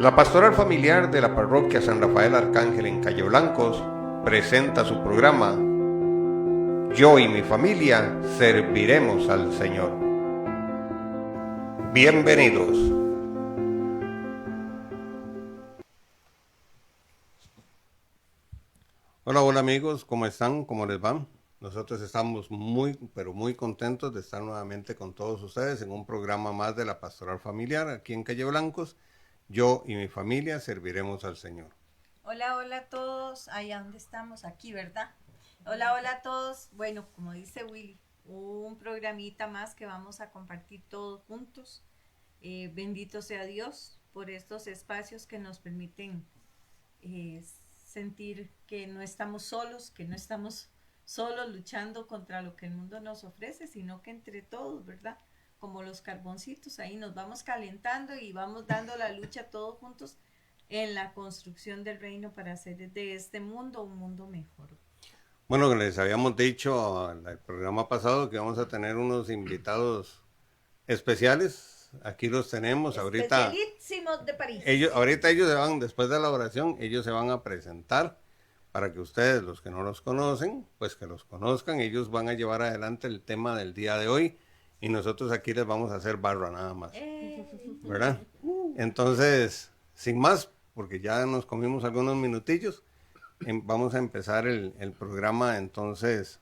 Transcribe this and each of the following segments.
La pastoral familiar de la parroquia San Rafael Arcángel en Calle Blancos presenta su programa Yo y mi familia serviremos al Señor. Bienvenidos. Hola amigos, ¿cómo están? ¿Cómo les va? Nosotros estamos muy contentos de estar nuevamente con todos ustedes en un programa más de la pastoral familiar aquí en Calle Blancos. Yo y mi familia serviremos al Señor. Hola a todos, allá donde estamos, aquí, ¿verdad? Hola a todos. Bueno, como dice Willy, un programita más que vamos a compartir todos juntos. Bendito sea Dios por estos espacios que nos permiten sentir que no estamos solos, que no estamos solos luchando contra lo que el mundo nos ofrece, sino que entre todos, ¿verdad? Como los carboncitos, ahí nos vamos calentando y vamos dando la lucha todos juntos en la construcción del reino para hacer de este mundo un mundo mejor. Bueno, les habíamos dicho en el programa pasado que vamos a tener unos invitados especiales. Aquí los tenemos ahorita. Especialísimos de París. Ahorita ellos se van, después de la oración, ellos se van a presentar para que ustedes, los que no los conocen, pues que los conozcan. Ellos van a llevar adelante el tema del día de hoy y nosotros aquí les vamos a hacer barra nada más. ¿Verdad? Entonces, sin más, porque ya nos comimos algunos minutillos, vamos a empezar el programa entonces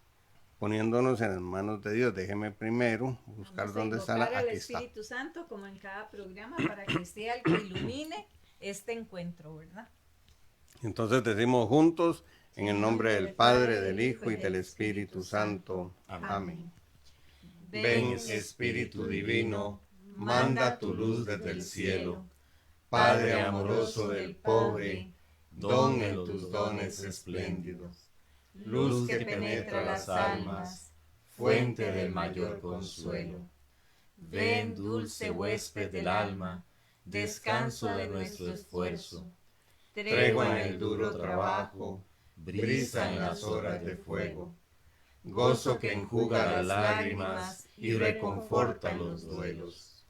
poniéndonos en manos de Dios. Déjeme primero buscar dónde está la... Aquí está. Al Espíritu Santo, como en cada programa, para que sea el que ilumine este encuentro, ¿verdad? Entonces decimos juntos, en el nombre del Padre, del Hijo y del Espíritu Santo. Amén. Ven, Espíritu Divino, manda tu luz desde el cielo. Padre amoroso del pobre, don en tus dones espléndidos. Luz que penetra las almas, fuente del mayor consuelo. Ven, dulce huésped del alma, descanso de nuestro esfuerzo. Tregua en el duro trabajo, brisa en las horas de fuego. Gozo que enjuga las lágrimas y reconforta los duelos.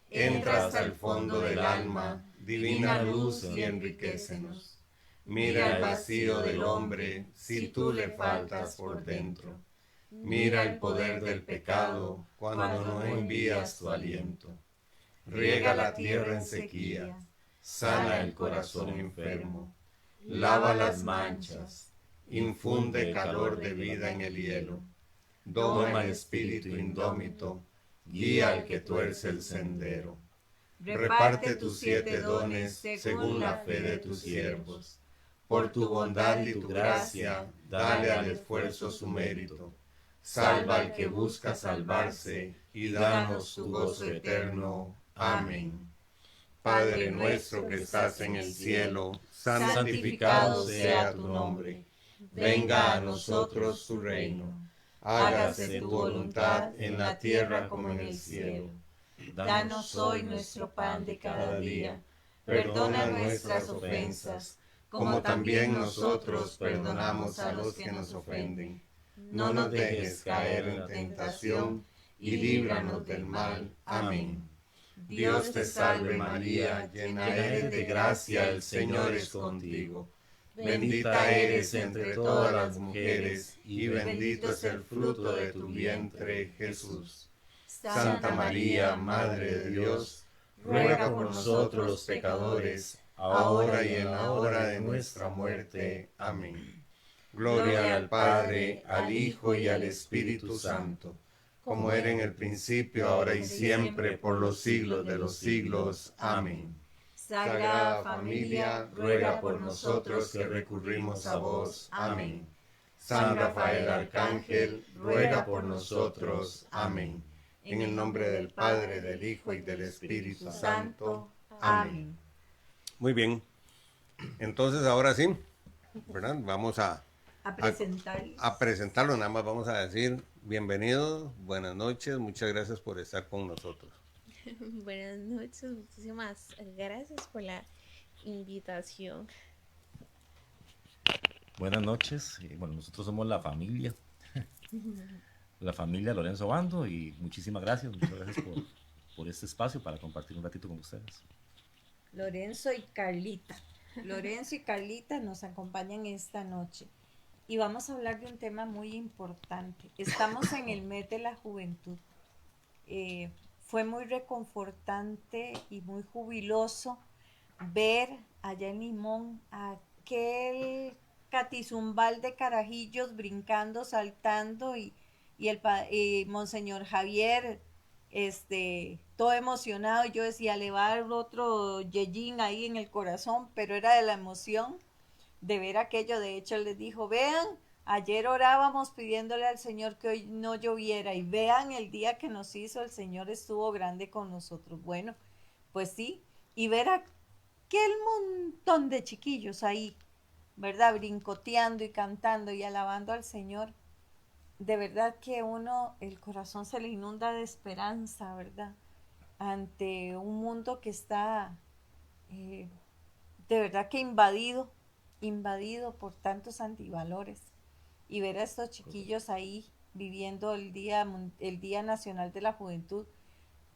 Entra hasta el fondo del alma, divina luz y enriquécenos. Mira el vacío del hombre si tú le faltas por dentro. Mira el poder del pecado cuando no envías tu aliento. Riega la tierra en sequía, sana el corazón enfermo, lava las manchas, infunde calor de vida en el hielo. Doma el espíritu indómito, guía al que tuerce el sendero. Reparte tus 7 dones según la fe de tus siervos. Por tu bondad y tu gracia, dale al esfuerzo su mérito. Salva al que busca salvarse y danos tu gozo eterno. Amén. Padre nuestro que estás en el cielo, santificado sea tu nombre. Venga a nosotros tu reino. Hágase tu voluntad en la tierra como en el cielo. Danos hoy nuestro pan de cada día. Perdona nuestras ofensas, como también nosotros perdonamos a los que nos ofenden. No nos dejes caer en tentación y líbranos del mal. Amén. Dios te salve María, llena eres de gracia, el Señor es contigo. Bendita eres entre todas las mujeres y bendito es el fruto de tu vientre, Jesús. Santa María, Madre de Dios, ruega por nosotros los pecadores, ahora y en la hora de nuestra muerte. Amén. Gloria al Padre, al Hijo y al Espíritu Santo, como era en el principio, ahora y siempre, por los siglos de los siglos. Amén. Sagrada Familia, ruega por nosotros que recurrimos a vos. Amén. San Rafael Arcángel, ruega por nosotros. Amén. En el nombre del Padre, del Hijo y del Espíritu Santo. Amén. Muy bien. Entonces ahora sí, ¿verdad? Vamos a presentarlo. Nada más vamos a decir bienvenidos, buenas noches, muchas gracias por estar con nosotros. Buenas noches, muchísimas gracias por la invitación. Buenas noches, bueno, nosotros somos la familia Lorenzo Bando, y muchas gracias por este espacio para compartir un ratito con ustedes. Lorenzo y Carlita. Lorenzo y Carlita nos acompañan esta noche y vamos a hablar de un tema muy importante. Estamos en el mes de la juventud. Fue muy reconfortante y muy jubiloso ver allá en Limón aquel catizumbal de carajillos brincando, saltando y Monseñor Javier todo emocionado. Yo decía, le va a dar otro yeyín ahí en el corazón, pero era de la emoción de ver aquello. De hecho, él les dijo, vean, ayer orábamos pidiéndole al Señor que hoy no lloviera y vean el día que nos hizo, el Señor estuvo grande con nosotros. Bueno, pues sí, y ver aquel montón de chiquillos ahí, ¿verdad? Brincoteando y cantando y alabando al Señor. De verdad que uno, el corazón se le inunda de esperanza, ¿verdad? Ante un mundo que está de verdad que invadido por tantos antivalores. Y ver a estos chiquillos ahí viviendo el Día Nacional de la Juventud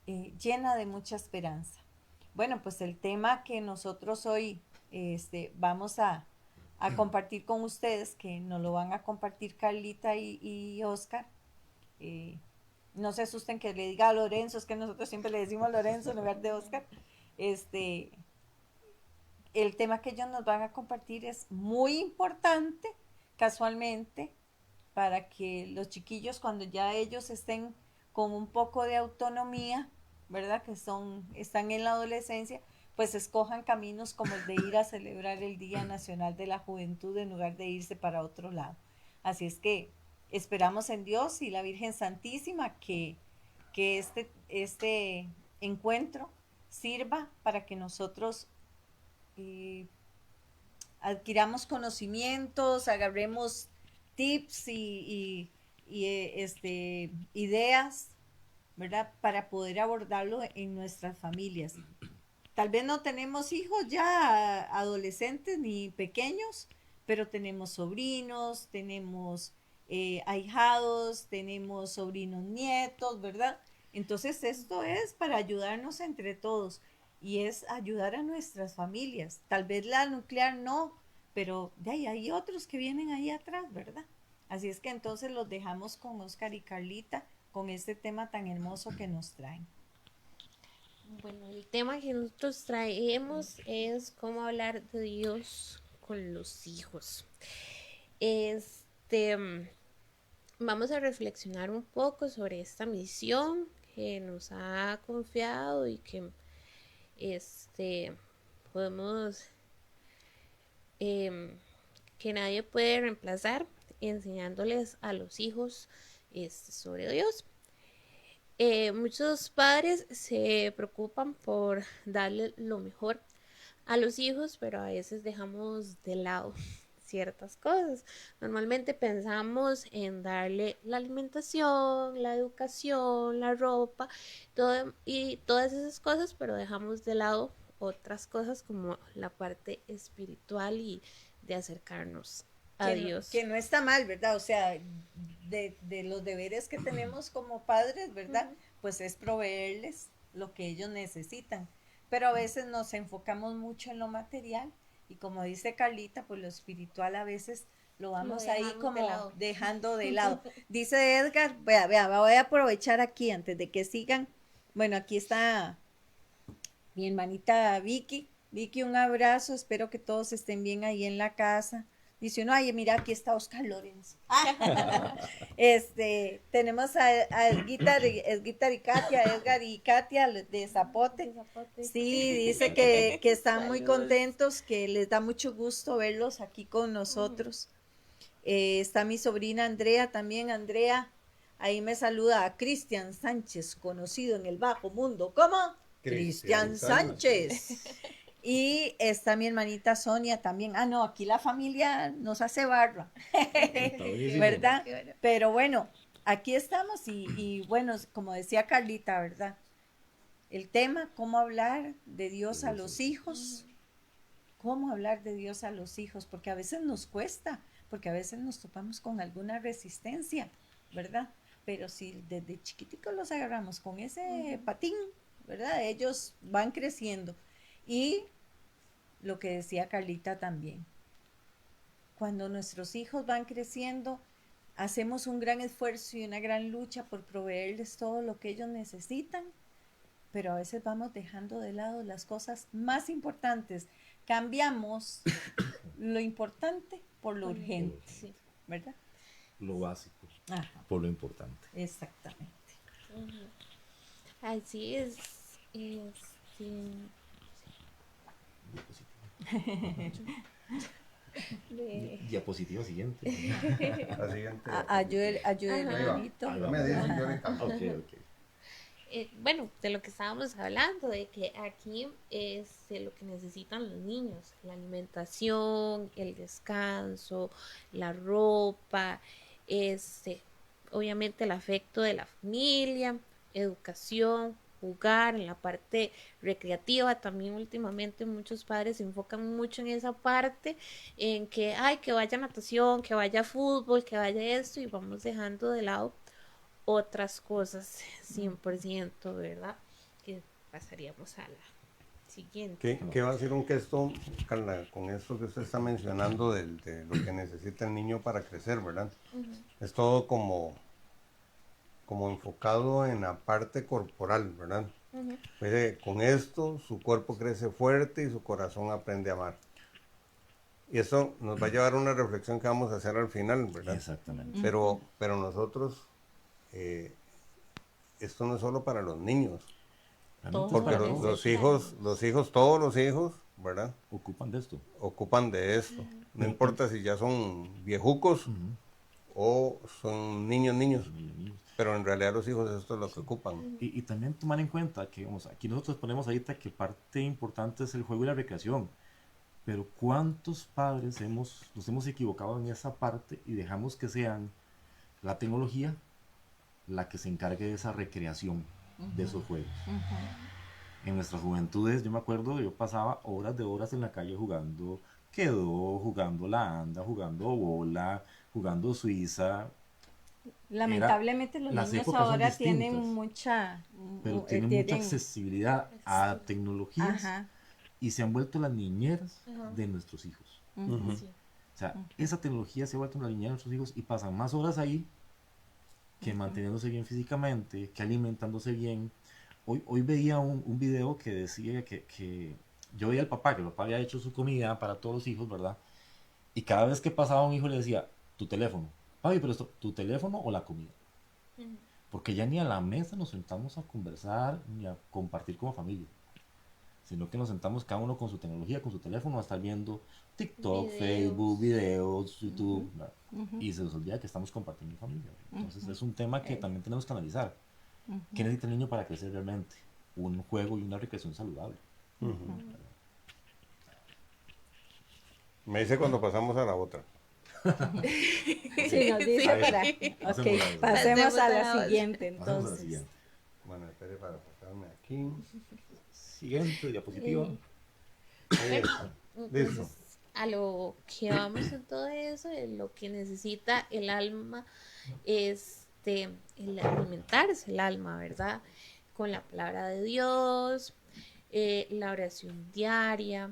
llena de mucha esperanza. Bueno, pues el tema que nosotros hoy vamos a compartir con ustedes, que nos lo van a compartir Carlita y Oscar. No se asusten que le diga a Lorenzo, es que nosotros siempre le decimos Lorenzo en lugar de Oscar. El tema que ellos nos van a compartir es muy importante, casualmente, para que los chiquillos, cuando ya ellos estén con un poco de autonomía, ¿verdad? Que están en la adolescencia, pues escojan caminos como el de ir a celebrar el Día Nacional de la Juventud en lugar de irse para otro lado. Así es que esperamos en Dios y la Virgen Santísima que este encuentro sirva para que nosotros adquiramos conocimientos, agarremos tips y ideas, ¿verdad? Para poder abordarlo en nuestras familias. Tal vez no tenemos hijos ya adolescentes ni pequeños, pero tenemos sobrinos, tenemos ahijados, tenemos sobrinos nietos, ¿verdad? Entonces esto es para ayudarnos entre todos y es ayudar a nuestras familias. Tal vez la nuclear no, pero de ahí hay otros que vienen ahí atrás, ¿verdad? Así es que entonces los dejamos con Oscar y Carlita con este tema tan hermoso que nos traen. Bueno, el tema que nosotros traemos es cómo hablar de Dios con los hijos. Vamos a reflexionar un poco sobre esta misión que nos ha confiado y que podemos que nadie puede reemplazar, enseñándoles a los hijos sobre Dios. Muchos padres se preocupan por darle lo mejor a los hijos, pero a veces dejamos de lado ciertas cosas. Normalmente pensamos en darle la alimentación, la educación, la ropa, y todas esas cosas, pero dejamos de lado otras cosas como la parte espiritual y de acercarnos a Dios. Que no está mal, ¿verdad? O sea, de los deberes que tenemos como padres, ¿verdad? Pues es proveerles lo que ellos necesitan. Pero a veces nos enfocamos mucho en lo material y como dice Carlita, pues lo espiritual a veces lo vamos ahí como dejando de lado. Dice Edgar, vea, voy a aprovechar aquí antes de que sigan. Bueno, aquí está mi hermanita Vicky. Vicky, un abrazo, espero que todos estén bien ahí en la casa. Dice uno, ay, mira, aquí está Oscar Lorenzo. Tenemos a Edgar y Katia de Zapote. Sí, dice que están muy contentos, que les da mucho gusto verlos aquí con nosotros. Está mi sobrina Andrea también. Andrea, ahí me saluda a Cristian Sánchez, conocido en el bajo mundo como Cristian Sánchez. Y está mi hermanita Sonia también. Ah, no, aquí la familia nos hace barra, ¿verdad? Pero bueno, aquí estamos y bueno, como decía Carlita, ¿verdad? El tema, cómo hablar de Dios a los hijos. Cómo hablar de Dios a los hijos, porque a veces nos cuesta, porque a veces nos topamos con alguna resistencia, ¿verdad? Pero si desde chiquiticos los agarramos con ese patín, ¿verdad? Ellos van creciendo. Y lo que decía Carlita también, cuando nuestros hijos van creciendo, hacemos un gran esfuerzo y una gran lucha por proveerles todo lo que ellos necesitan, pero a veces vamos dejando de lado las cosas más importantes. Cambiamos lo importante por lo urgente, Sí. ¿verdad? Lo básico, Ajá, por lo importante. exactamente. Así es. Este, de- Diapositiva siguiente. La siguiente. Ayúdele, Ajá. Benito. Ahí va. Me dicen, yo le cambio. Ok. bueno, de lo que estábamos hablando, de que aquí es lo que necesitan los niños, la alimentación, el descanso, la ropa, obviamente el afecto de la familia, educación, jugar, en la parte recreativa. También últimamente muchos padres se enfocan mucho en esa parte, en que, ay, que vaya natación, que vaya fútbol, que vaya esto, y vamos dejando de lado otras cosas 100%, ¿verdad? Que pasaríamos a la siguiente. ¿Qué va a decir un esto, Carla, con esto que usted está mencionando de lo que necesita el niño para crecer, ¿verdad? Es todo como enfocado en la parte corporal, ¿verdad? Pues, con esto su cuerpo crece fuerte y su corazón aprende a amar. Y eso nos va a llevar a una reflexión que vamos a hacer al final, ¿verdad? Exactamente. Pero nosotros, esto no es solo para los niños, Todos porque lo los hijos, todos los hijos, ¿verdad? Ocupan de esto. Ocupan de esto. No importa si ya son viejucos o son niños. Pero en realidad los hijos esto es lo que ocupan. Y también tomar en cuenta que, vamos, aquí nosotros ponemos ahorita que parte importante es el juego y la recreación. Pero ¿cuántos padres nos hemos equivocado en esa parte y dejamos que sean la tecnología la que se encargue de esa recreación de esos juegos? En nuestras juventudes, yo me acuerdo, yo pasaba horas de horas en la calle jugando quedó, jugando la anda, jugando bola, jugando suiza. Lamentablemente los las niños épocas son ahora tienen distintas, mucha, pero tienen mucha accesibilidad a tecnologías. Ajá. Y se han vuelto las niñeras Ajá. de nuestros hijos. Sí. O sea, esa tecnología se ha vuelto una niñera de nuestros hijos y pasan más horas ahí que manteniéndose bien físicamente, que alimentándose bien. Hoy veía un video que decía que yo veía al papá, que el papá había hecho su comida para todos los hijos, ¿verdad? Y cada vez que pasaba un hijo le decía, tu teléfono. Papi, pero esto, ¿tu teléfono o la comida? Porque ya ni a la mesa nos sentamos a conversar ni a compartir como familia, sino que nos sentamos cada uno con su tecnología, con su teléfono, a estar viendo TikTok, Videos. Facebook, videos, YouTube, y se nos olvida que estamos compartiendo en familia. Entonces es un tema que también tenemos que analizar. ¿Qué necesita el niño para crecer realmente? Un juego y una recreación saludable. Me dice cuando pasamos a la otra. Sí, nos dice Ahí. para... Pasemos Ok, a la otra. pasemos a la Pasemos siguiente Pasamos a la entonces. siguiente. Bueno, espere para pasarme aquí. Siguiente diapositiva. Ahí está. Listo. Entonces, a lo que vamos en todo eso, en lo que necesita el alma, el alimentarse el alma, ¿verdad? Con la palabra de Dios, la oración diaria,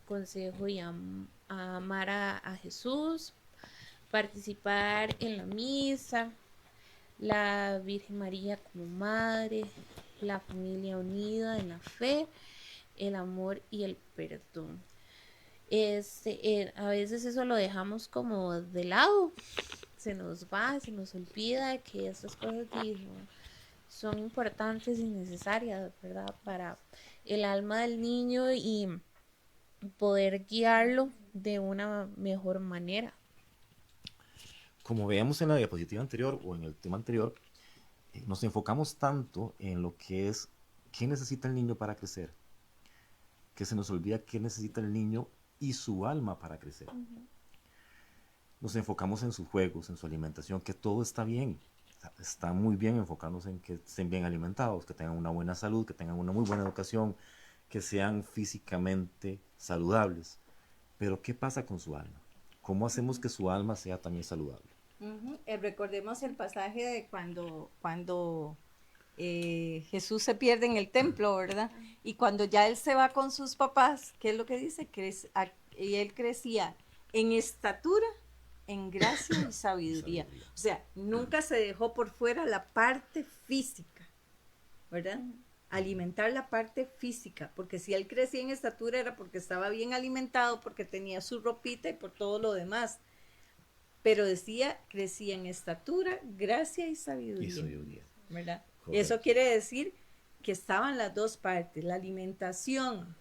consejo y amar a Jesús, participar en la misa, la Virgen María como madre, la familia unida en la fe, el amor y el perdón. A veces eso lo dejamos como de lado, se nos va, se nos olvida que estas cosas son importantes y necesarias, ¿verdad? Para el alma del niño y poder guiarlo de una mejor manera. Como veíamos en la diapositiva anterior o en el tema anterior, nos enfocamos tanto en lo que es qué necesita el niño para crecer, que se nos olvida qué necesita el niño y su alma para crecer. Nos enfocamos en sus juegos, en su alimentación, que todo está bien. Está muy bien enfocarnos en que estén bien alimentados, que tengan una buena salud, que tengan una muy buena educación, que sean físicamente saludables. Pero ¿qué pasa con su alma? ¿Cómo hacemos que su alma sea también saludable? Recordemos el pasaje de cuando Jesús se pierde en el templo, ¿verdad? Y cuando ya él se va con sus papás, ¿qué es lo que dice? Y él crecía en estatura, en gracia y sabiduría. O sea, nunca se dejó por fuera la parte física, ¿verdad? Alimentar la parte física, porque si él crecía en estatura era porque estaba bien alimentado, porque tenía su ropita y por todo lo demás. Pero decía, crecía en estatura, gracia y sabiduría. ¿Verdad? Correcto. Eso quiere decir que estaban las dos partes, la alimentación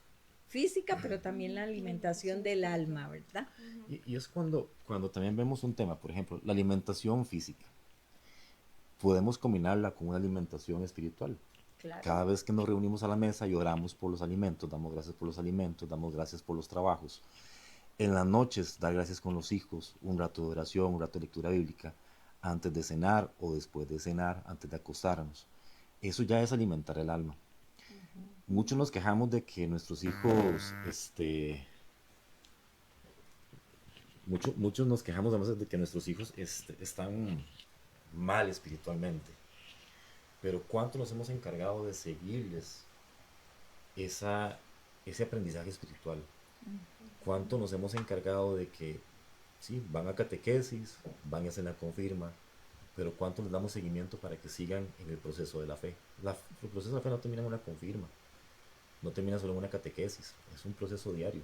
física, pero también la alimentación del alma, ¿verdad? Y es cuando también vemos un tema, por ejemplo, la alimentación física. Podemos combinarla con una alimentación espiritual. Claro. Cada vez que nos reunimos a la mesa y oramos por los alimentos, damos gracias por los alimentos, damos gracias por los trabajos. En las noches, dar gracias con los hijos, un rato de oración, un rato de lectura bíblica, antes de cenar o después de cenar, antes de acostarnos. Eso ya es alimentar el alma. Muchos nos quejamos de que nuestros hijos, muchos nos quejamos además de que nuestros hijos están mal espiritualmente. Pero ¿cuánto nos hemos encargado de seguirles ese aprendizaje espiritual? ¿Cuánto nos hemos encargado de que, sí, van a catequesis, van a hacer la confirma, pero cuánto les damos seguimiento para que sigan en el proceso de la fe? El proceso de la fe no termina en una confirma, no termina solo en una catequesis, es un proceso diario,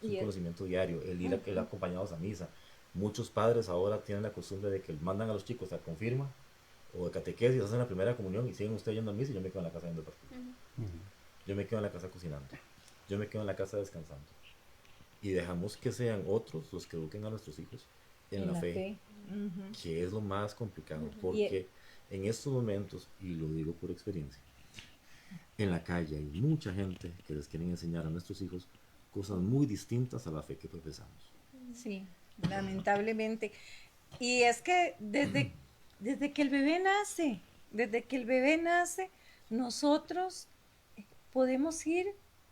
es un conocimiento diario, el ir acompañados a misa. Muchos padres ahora tienen la costumbre de que mandan a los chicos a confirma o de catequesis, hacen la primera comunión y siguen ustedes yendo a misa y yo me quedo en la casa viendo el partido. Yo me quedo en la casa cocinando, yo me quedo en la casa descansando. Y dejamos que sean otros los que eduquen a nuestros hijos en la fe. Que es lo más complicado, porque en estos momentos, y lo digo por experiencia, en la calle hay mucha gente que les quieren enseñar a nuestros hijos cosas muy distintas a la fe que profesamos. Sí, lamentablemente. Y es que desde que el bebé nace, nosotros podemos ir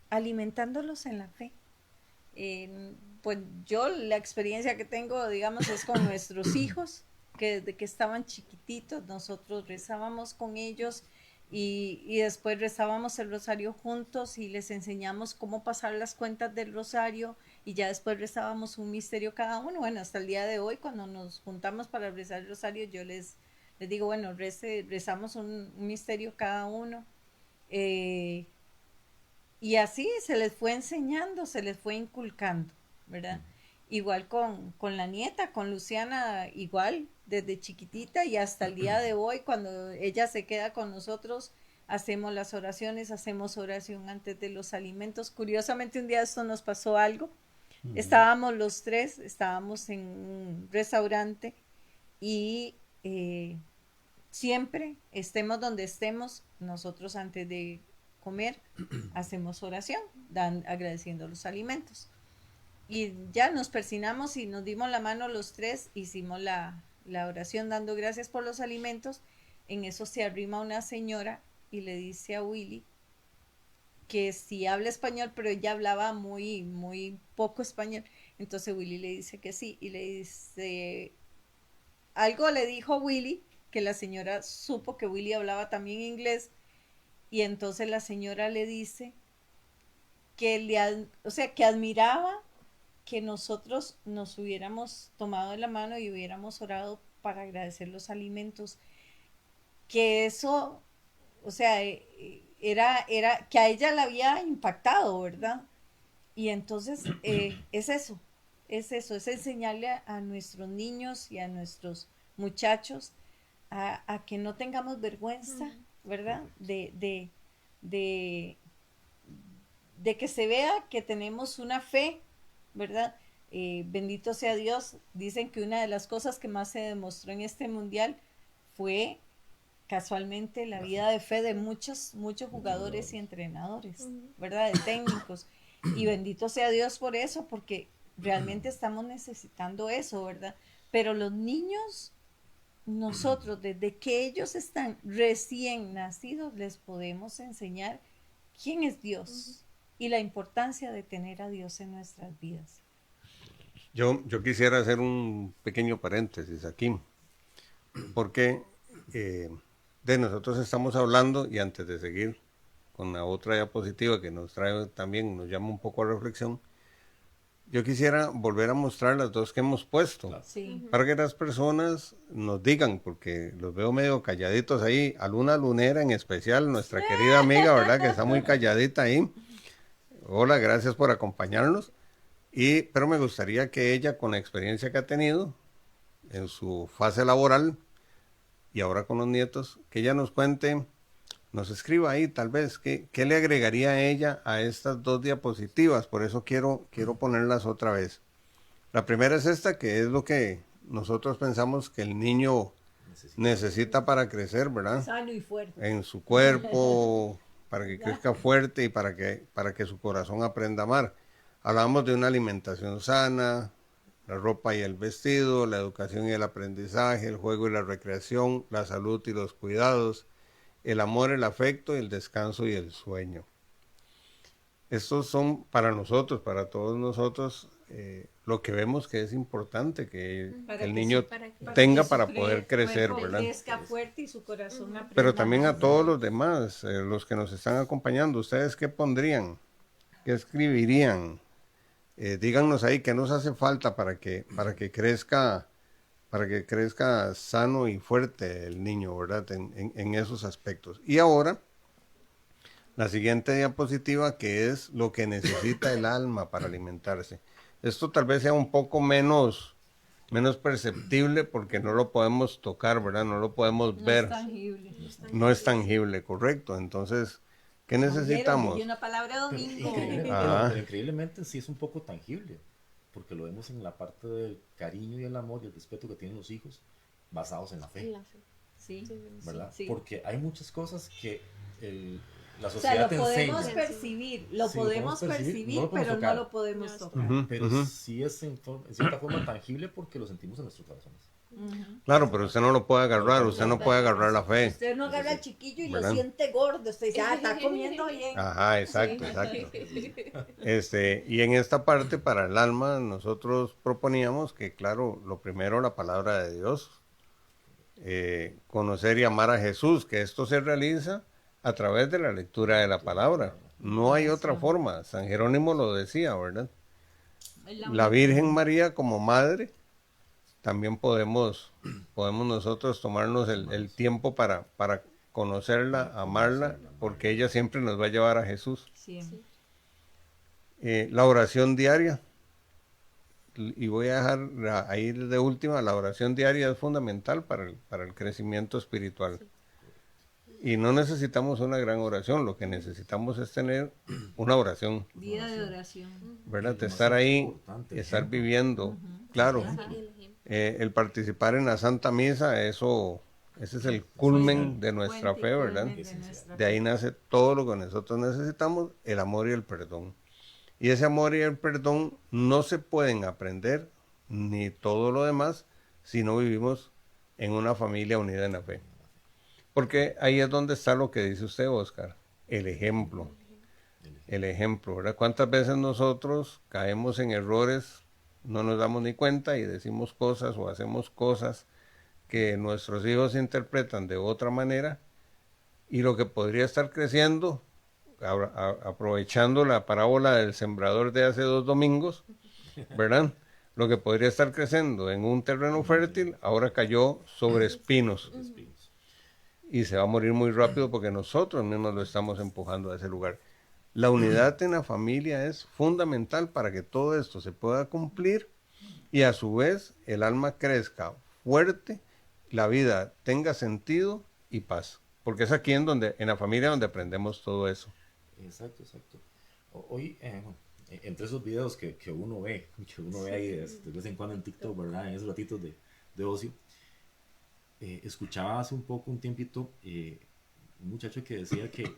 alimentándolos en la fe. Pues yo la experiencia que tengo, digamos, es con nuestros hijos, que desde que estaban chiquititos nosotros rezábamos con ellos y después rezábamos el rosario juntos y les enseñamos cómo pasar las cuentas del rosario y ya después rezábamos un misterio cada uno. Bueno, hasta el día de hoy cuando nos juntamos para rezar el rosario yo les digo, bueno, rezamos un misterio cada uno. Y así se les fue enseñando, se les fue inculcando, ¿verdad? Igual con la nieta, con Luciana, igual, desde chiquitita y hasta el día de hoy, cuando ella se queda con nosotros, hacemos las oraciones, hacemos oración antes de los alimentos. Curiosamente, un día esto nos pasó algo. Estábamos los tres, estábamos en un restaurante y siempre, estemos donde estemos, nosotros antes de comer, hacemos oración, agradeciendo los alimentos. Y ya nos persinamos y nos dimos la mano los tres, hicimos la oración dando gracias por los alimentos. En eso se arrima una señora y le dice a Willy que sí habla español, pero ella hablaba muy, muy poco español. Entonces Willy le dice que sí y le dice, algo le dijo Willy, que la señora supo que Willy hablaba también inglés. Y entonces la señora le dice que que admiraba que nosotros nos hubiéramos tomado de la mano y hubiéramos orado para agradecer los alimentos. Que eso, era que a ella la había impactado, ¿verdad? Y entonces es enseñarle a nuestros niños y a nuestros muchachos a que no tengamos vergüenza, ¿verdad? De que se vea que tenemos una fe, ¿verdad? Bendito sea Dios. Dicen que una de las cosas que más se demostró en este mundial fue casualmente la vida de fe de muchos jugadores y entrenadores, ¿verdad? De técnicos. Y bendito sea Dios por eso, porque realmente estamos necesitando eso, ¿verdad? Pero los niños, nosotros, desde que ellos están recién nacidos, les podemos enseñar quién es Dios y la importancia de tener a Dios en nuestras vidas. Yo quisiera hacer un pequeño paréntesis aquí, porque de nosotros estamos hablando, y antes de seguir con la otra diapositiva que nos trae también, nos llama un poco a reflexión, yo quisiera volver a mostrar las dos que hemos puesto, Sí. para que las personas nos digan, porque los veo medio calladitos ahí, a Luna Lunera en especial, nuestra querida amiga, ¿verdad? Que está muy calladita ahí. Hola, gracias por acompañarnos. Pero me gustaría que ella, con la experiencia que ha tenido en su fase laboral y ahora con los nietos, que ella nos cuente, nos escriba ahí tal vez, qué le agregaría a ella a estas dos diapositivas. Por eso quiero ponerlas otra vez. La primera es esta, que es lo que nosotros pensamos que el niño necesita para crecer, ¿verdad? Sano y fuerte. En su cuerpo, para que crezca fuerte y para que su corazón aprenda a amar. Hablamos de una alimentación sana, la ropa y el vestido, la educación y el aprendizaje, el juego y la recreación, la salud y los cuidados, el amor, el afecto, el descanso y el sueño. Estos son para nosotros, para todos nosotros, lo que vemos que es importante que el niño tenga para poder crecer, ¿verdad? Crezca fuerte y su corazón aprenda. Pero también a todos los demás, los que nos están acompañando, ¿ustedes qué pondrían? ¿Qué escribirían? Díganos ahí qué nos hace falta para que crezca sano y fuerte el niño, ¿verdad? En esos aspectos. Y ahora, la siguiente diapositiva, que es lo que necesita el alma para alimentarse. Esto tal vez sea un poco menos perceptible porque no lo podemos tocar, ¿verdad? No lo podemos ver. No es tangible. No es tangible, correcto. Entonces, ¿qué necesitamos? Y una palabra domingo. Pero increíblemente sí es un poco tangible, porque lo vemos en la parte del cariño y el amor y el respeto que tienen los hijos basados en la fe, Sí. ¿verdad? Sí. Porque hay muchas cosas que la O sociedad sea, te lo enseña. podemos percibir, lo Sí, podemos percibir, no lo podemos pero tocar. no lo podemos tocar. Ujú, Pero ujú. sí es en cierta forma tangible porque lo sentimos en nuestros corazones. Claro, pero usted no lo puede agarrar, usted no puede agarrar la fe. Usted no agarra al chiquillo y ¿Verdad? lo siente gordo. Usted dice, está comiendo bien. Ajá, exacto. Y en esta parte para el alma nosotros proponíamos que, claro, lo primero la palabra de Dios, conocer y amar a Jesús, que esto se realiza a través de la lectura de la palabra. No hay otra forma. San Jerónimo lo decía, ¿verdad? La Virgen María como madre, también podemos nosotros tomarnos el tiempo para conocerla, amarla, porque ella siempre nos va a llevar a Jesús. Siempre. La oración diaria, y voy a dejar ahí de última, la oración diaria es fundamental para el crecimiento espiritual. Y no necesitamos una gran oración, lo que necesitamos es tener una oración, Vida de oración. ¿verdad? De estar ahí, estar viviendo. Claro, el participar en la Santa Misa, ese es el culmen de nuestra fe, ¿verdad? De ahí nace todo lo que nosotros necesitamos, el amor y el perdón. Y ese amor y el perdón no se pueden aprender, ni todo lo demás, si no vivimos en una familia unida en la fe. Porque ahí es donde está lo que dice usted, Oscar, el ejemplo. El ejemplo, ¿verdad? ¿Cuántas veces nosotros caemos en errores, no nos damos ni cuenta y decimos cosas o hacemos cosas que nuestros hijos interpretan de otra manera, y lo que podría estar creciendo, aprovechando la parábola del sembrador de hace 2 domingos, ¿verdad? Lo que podría estar creciendo en un terreno fértil, ahora cayó sobre espinos. Y se va a morir muy rápido porque nosotros mismos lo estamos empujando a ese lugar. La unidad en la familia es fundamental para que todo esto se pueda cumplir y a su vez el alma crezca fuerte, la vida tenga sentido y paz. Porque es aquí en la familia donde aprendemos todo eso. Exacto. Hoy, entre esos videos que uno ve ahí de vez en cuando en TikTok, ¿verdad? En esos ratitos de ocio, escuchaba hace un tiempito, un muchacho que decía que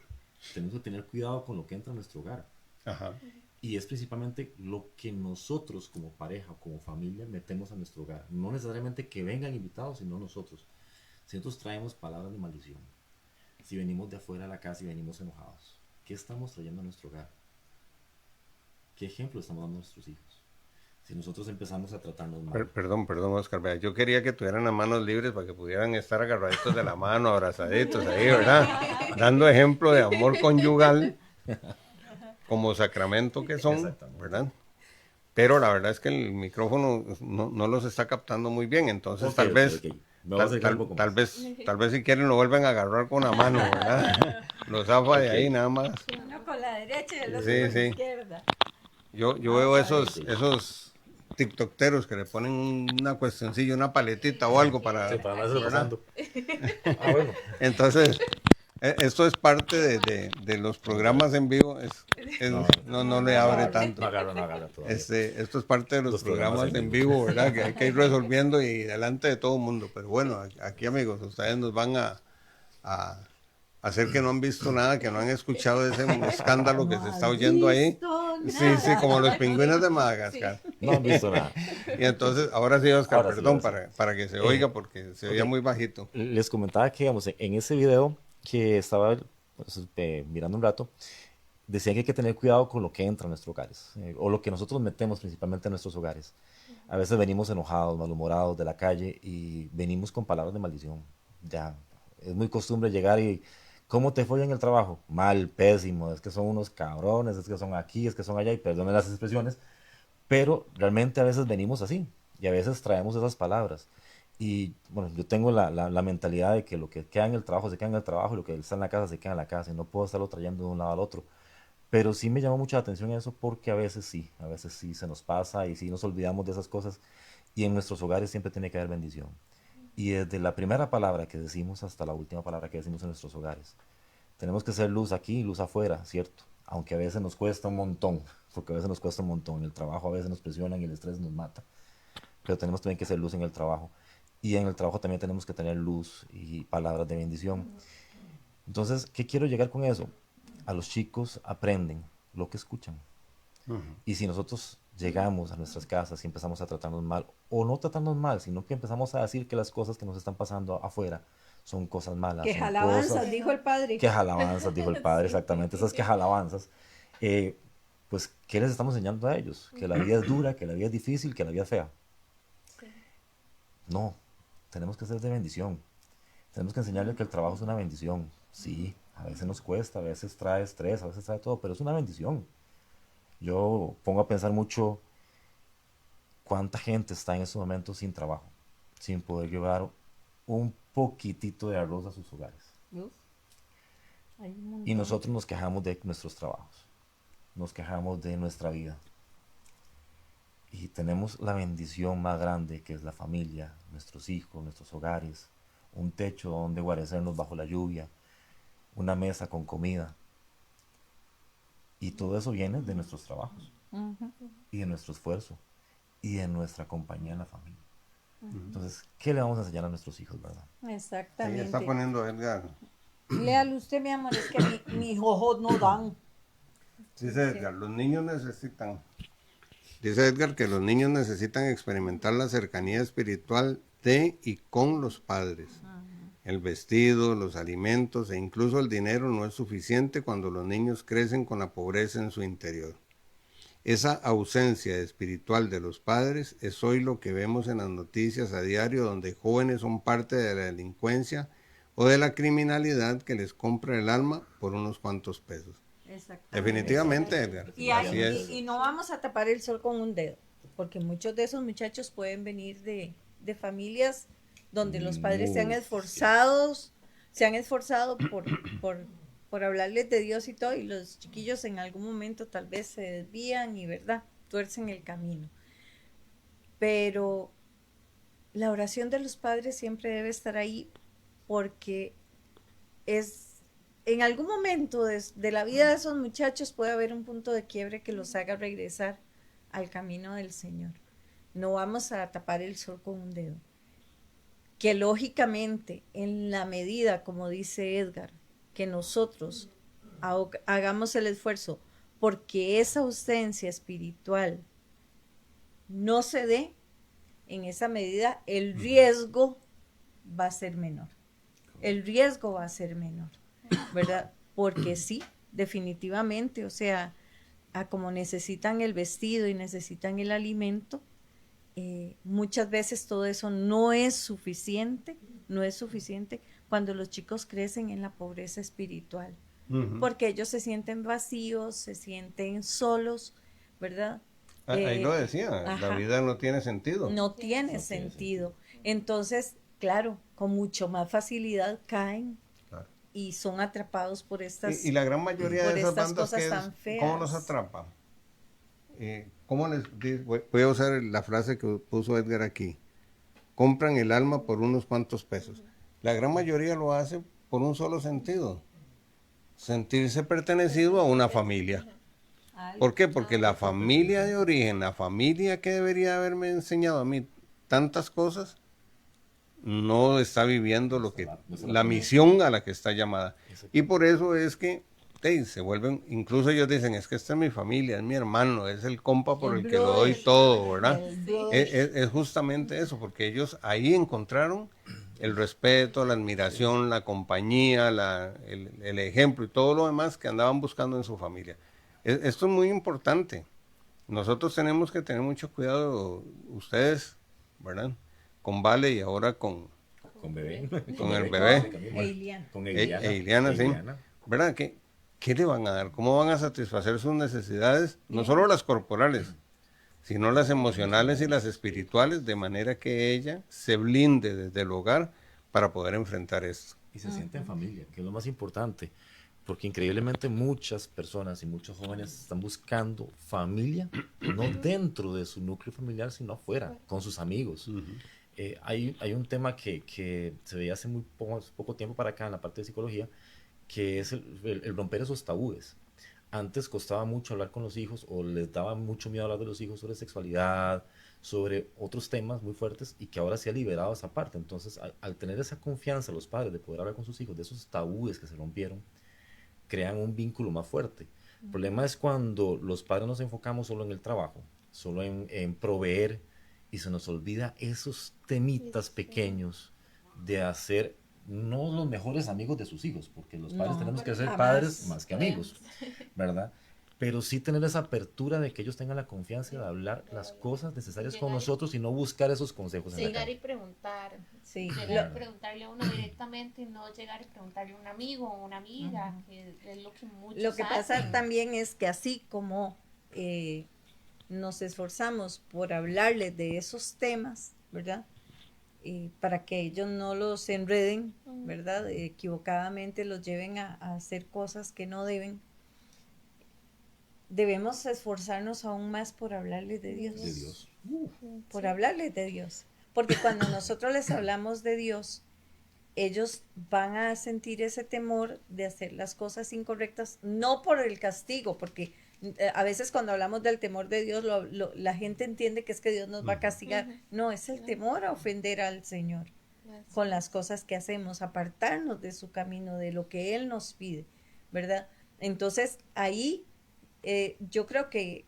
tenemos que tener cuidado con lo que entra a nuestro hogar. Ajá. Y es principalmente lo que nosotros como pareja o como familia metemos a nuestro hogar. No necesariamente que vengan invitados, sino nosotros. Si nosotros traemos palabras de maldición, si venimos de afuera de la casa y venimos enojados, ¿qué estamos trayendo a nuestro hogar? ¿Qué ejemplo estamos dando a nuestros hijos? Si nosotros empezamos a tratarnos mal. Perdón, Oscar, vea, yo quería que tuvieran las manos libres para que pudieran estar agarraditos de la mano, abrazaditos ahí, ¿verdad? Dando ejemplo de amor conyugal como sacramento que son, ¿verdad? Pero la verdad es que el micrófono no los está captando muy bien, entonces Ok, tal ok, vez, ok. Me voy a acercar un poco tal más. vez si quieren lo vuelven a agarrar con la mano, ¿verdad? Lo zafa de Ok. ahí nada más. Uno con la derecha y el otro Sí, con sí. la izquierda. Yo veo esos tiktokteros que le ponen una cuestioncilla, una paletita o algo para... Sí, para no estar ¿verdad? pasando. Ah, bueno. Entonces, esto es parte de los programas en vivo, no le abre tanto. No agarra todavía. Esto es parte de los programas en vivo. vivo, ¿verdad? Que hay que ir resolviendo y delante de todo el mundo. Pero bueno, aquí amigos, ustedes nos van a hacer que no han visto nada, que no han escuchado ese escándalo que se está oyendo ahí. Sí, como los pingüinos de Madagascar. No han visto nada. Y entonces, ahora sí, Oscar, Ahora sí, perdón, ahora sí. para que se oiga, porque se oía ok. muy bajito. Les comentaba que, digamos, en ese video que estaba pues, mirando un rato, decían que hay que tener cuidado con lo que entra en nuestros hogares, o lo que nosotros metemos principalmente en nuestros hogares. A veces venimos enojados, malhumorados de la calle y venimos con palabras de maldición. Ya, es muy costumbre llegar y, ¿cómo te fue en el trabajo? Mal, pésimo, es que son unos cabrones, es que son aquí, es que son allá, y perdonen las expresiones, pero realmente a veces venimos así, y a veces traemos esas palabras. Y bueno, yo tengo la mentalidad de que lo que queda en el trabajo se queda en el trabajo y lo que está en la casa se queda en la casa y no puedo estarlo trayendo de un lado al otro. Pero sí me llama mucha atención eso porque a veces sí se nos pasa y sí nos olvidamos de esas cosas y en nuestros hogares siempre tiene que haber bendición. Y desde la primera palabra que decimos hasta la última palabra que decimos en nuestros hogares. Tenemos que ser luz aquí y luz afuera, ¿cierto? Aunque a veces nos cuesta un montón, porque a veces nos cuesta un montón. En el trabajo a veces nos presionan y el estrés nos mata. Pero tenemos también que ser luz en el trabajo. Y en el trabajo también tenemos que tener luz y palabras de bendición. Entonces, ¿qué quiero llegar con eso? A los chicos aprenden lo que escuchan. Y si nosotros llegamos a nuestras casas y empezamos a tratarnos mal, o no tratarnos mal, sino que empezamos a decir que las cosas que nos están pasando afuera son cosas malas. Que son jalabanzas, cosas, dijo el padre. quejalabanzas, dijo el padre, exactamente, esas quejalabanzas. Pues, ¿qué les estamos enseñando a ellos? Que la vida es dura, que la vida es difícil, que la vida es fea. No, tenemos que ser de bendición. Tenemos que enseñarles que el trabajo es una bendición. Sí, a veces nos cuesta, a veces trae estrés, a veces trae todo, pero es una bendición. Yo pongo a pensar mucho cuánta gente está en estos momentos sin trabajo, sin poder llevar un poquitito de arroz a sus hogares. Y nosotros nos quejamos de nuestros trabajos, nos quejamos de nuestra vida. Y tenemos la bendición más grande que es la familia, nuestros hijos, nuestros hogares, un techo donde guarecernos bajo la lluvia, una mesa con comida. Y todo eso viene de nuestros trabajos y de nuestro esfuerzo y de nuestra compañía en la familia. Entonces, ¿qué le vamos a enseñar a nuestros hijos, verdad? Ahí Exactamente. está poniendo Edgar. Léalo usted, mi amor, es que mis ojos no dan. Dice Edgar, dice Edgar que los niños necesitan experimentar la cercanía espiritual de y con los padres. El vestido, los alimentos e incluso el dinero no es suficiente cuando los niños crecen con la pobreza en su interior. Esa ausencia espiritual de los padres es hoy lo que vemos en las noticias a diario, donde jóvenes son parte de la delincuencia o de la criminalidad que les compra el alma por unos cuantos pesos. Definitivamente, Edgar. Así es. Y no vamos a tapar el sol con un dedo, porque muchos de esos muchachos pueden venir de familias donde los padres se han esforzado por hablarles de Dios y todo, y los chiquillos en algún momento tal vez se desvían y, ¿verdad?, tuercen el camino. Pero la oración de los padres siempre debe estar ahí, porque en algún momento de la vida de esos muchachos puede haber un punto de quiebre que los haga regresar al camino del Señor. No vamos a tapar el sol con un dedo. Que lógicamente, en la medida, como dice Edgar, que nosotros hagamos el esfuerzo porque esa ausencia espiritual no se dé, en esa medida el riesgo va a ser menor. El riesgo va a ser menor, ¿verdad? Porque sí, definitivamente, o sea, a como necesitan el vestido y necesitan el alimento, muchas veces todo eso no es suficiente cuando los chicos crecen en la pobreza espiritual, porque ellos se sienten vacíos, se sienten solos, ¿verdad? Ahí lo decía, ajá. la vida no tiene sentido. No tiene sentido. Entonces, claro, con mucho más facilidad caen y son atrapados por estas y la gran mayoría de esas bandas cosas tan feas. ¿Cómo los atrapa? Voy a usar la frase que puso Edgar aquí. Compran el alma por unos cuantos pesos. La gran mayoría lo hace por un solo sentido. Sentirse pertenecido a una familia. ¿Por qué? Porque la familia de origen, la familia que debería haberme enseñado a mí tantas cosas, no está viviendo la misión a la que está llamada. Y por eso es que se vuelven, incluso ellos dicen, es que esta es mi familia, es mi hermano, es el compa por el que lo doy todo, ¿verdad? Es justamente eso, porque ellos ahí encontraron el respeto, la admiración, la compañía, el ejemplo y todo lo demás que andaban buscando en su familia. Esto es muy importante. Nosotros tenemos que tener mucho cuidado, ustedes, ¿verdad? Con Vale y ahora con Bebé. Con el bebé. Eiliana. Con Eiliana, sí. ¿Verdad? ¿Qué le van a dar? ¿Cómo van a satisfacer sus necesidades? No solo las corporales, sino las emocionales y las espirituales, de manera que ella se blinde desde el hogar para poder enfrentar esto. Y se siente en familia, que es lo más importante, porque increíblemente muchas personas y muchos jóvenes están buscando familia, no dentro de su núcleo familiar, sino afuera, con sus amigos. Hay un tema que se veía hace muy poco tiempo para acá en la parte de psicología, que es el romper esos tabúes. Antes costaba mucho hablar con los hijos, o les daba mucho miedo hablar de los hijos sobre sexualidad, sobre otros temas muy fuertes, y que ahora se ha liberado esa parte. Entonces, al tener esa confianza los padres de poder hablar con sus hijos de esos tabúes que se rompieron, crean un vínculo más fuerte. El problema es cuando los padres nos enfocamos solo en el trabajo, solo en proveer, y se nos olvida esos temitas pequeños de hacer no los mejores amigos de sus hijos, porque los padres tenemos que ser padres más que amigos, ¿verdad? Pero sí tener esa apertura de que ellos tengan la confianza de hablar las cosas necesarias con nosotros y no buscar esos consejos en la llegar calle. y preguntar. Sí. Llegar y preguntarle a uno directamente y no llegar y preguntarle a un amigo o una amiga, que es lo que muchos Lo que pasa hacen. también es que así como nos esforzamos por hablarles de esos temas, ¿verdad? Para que ellos no los enreden, ¿verdad? Equivocadamente los lleven a hacer cosas que no deben. Debemos esforzarnos aún más por hablarles de Dios. De Dios. Por hablarles de Dios. Porque cuando nosotros les hablamos de Dios, ellos van a sentir ese temor de hacer las cosas incorrectas, no por el castigo, porque a veces cuando hablamos del temor de Dios, la gente entiende que es que Dios nos va a castigar. No, es el temor a ofender al Señor con las cosas que hacemos, apartarnos de su camino, de lo que Él nos pide, ¿verdad? Entonces, ahí yo creo que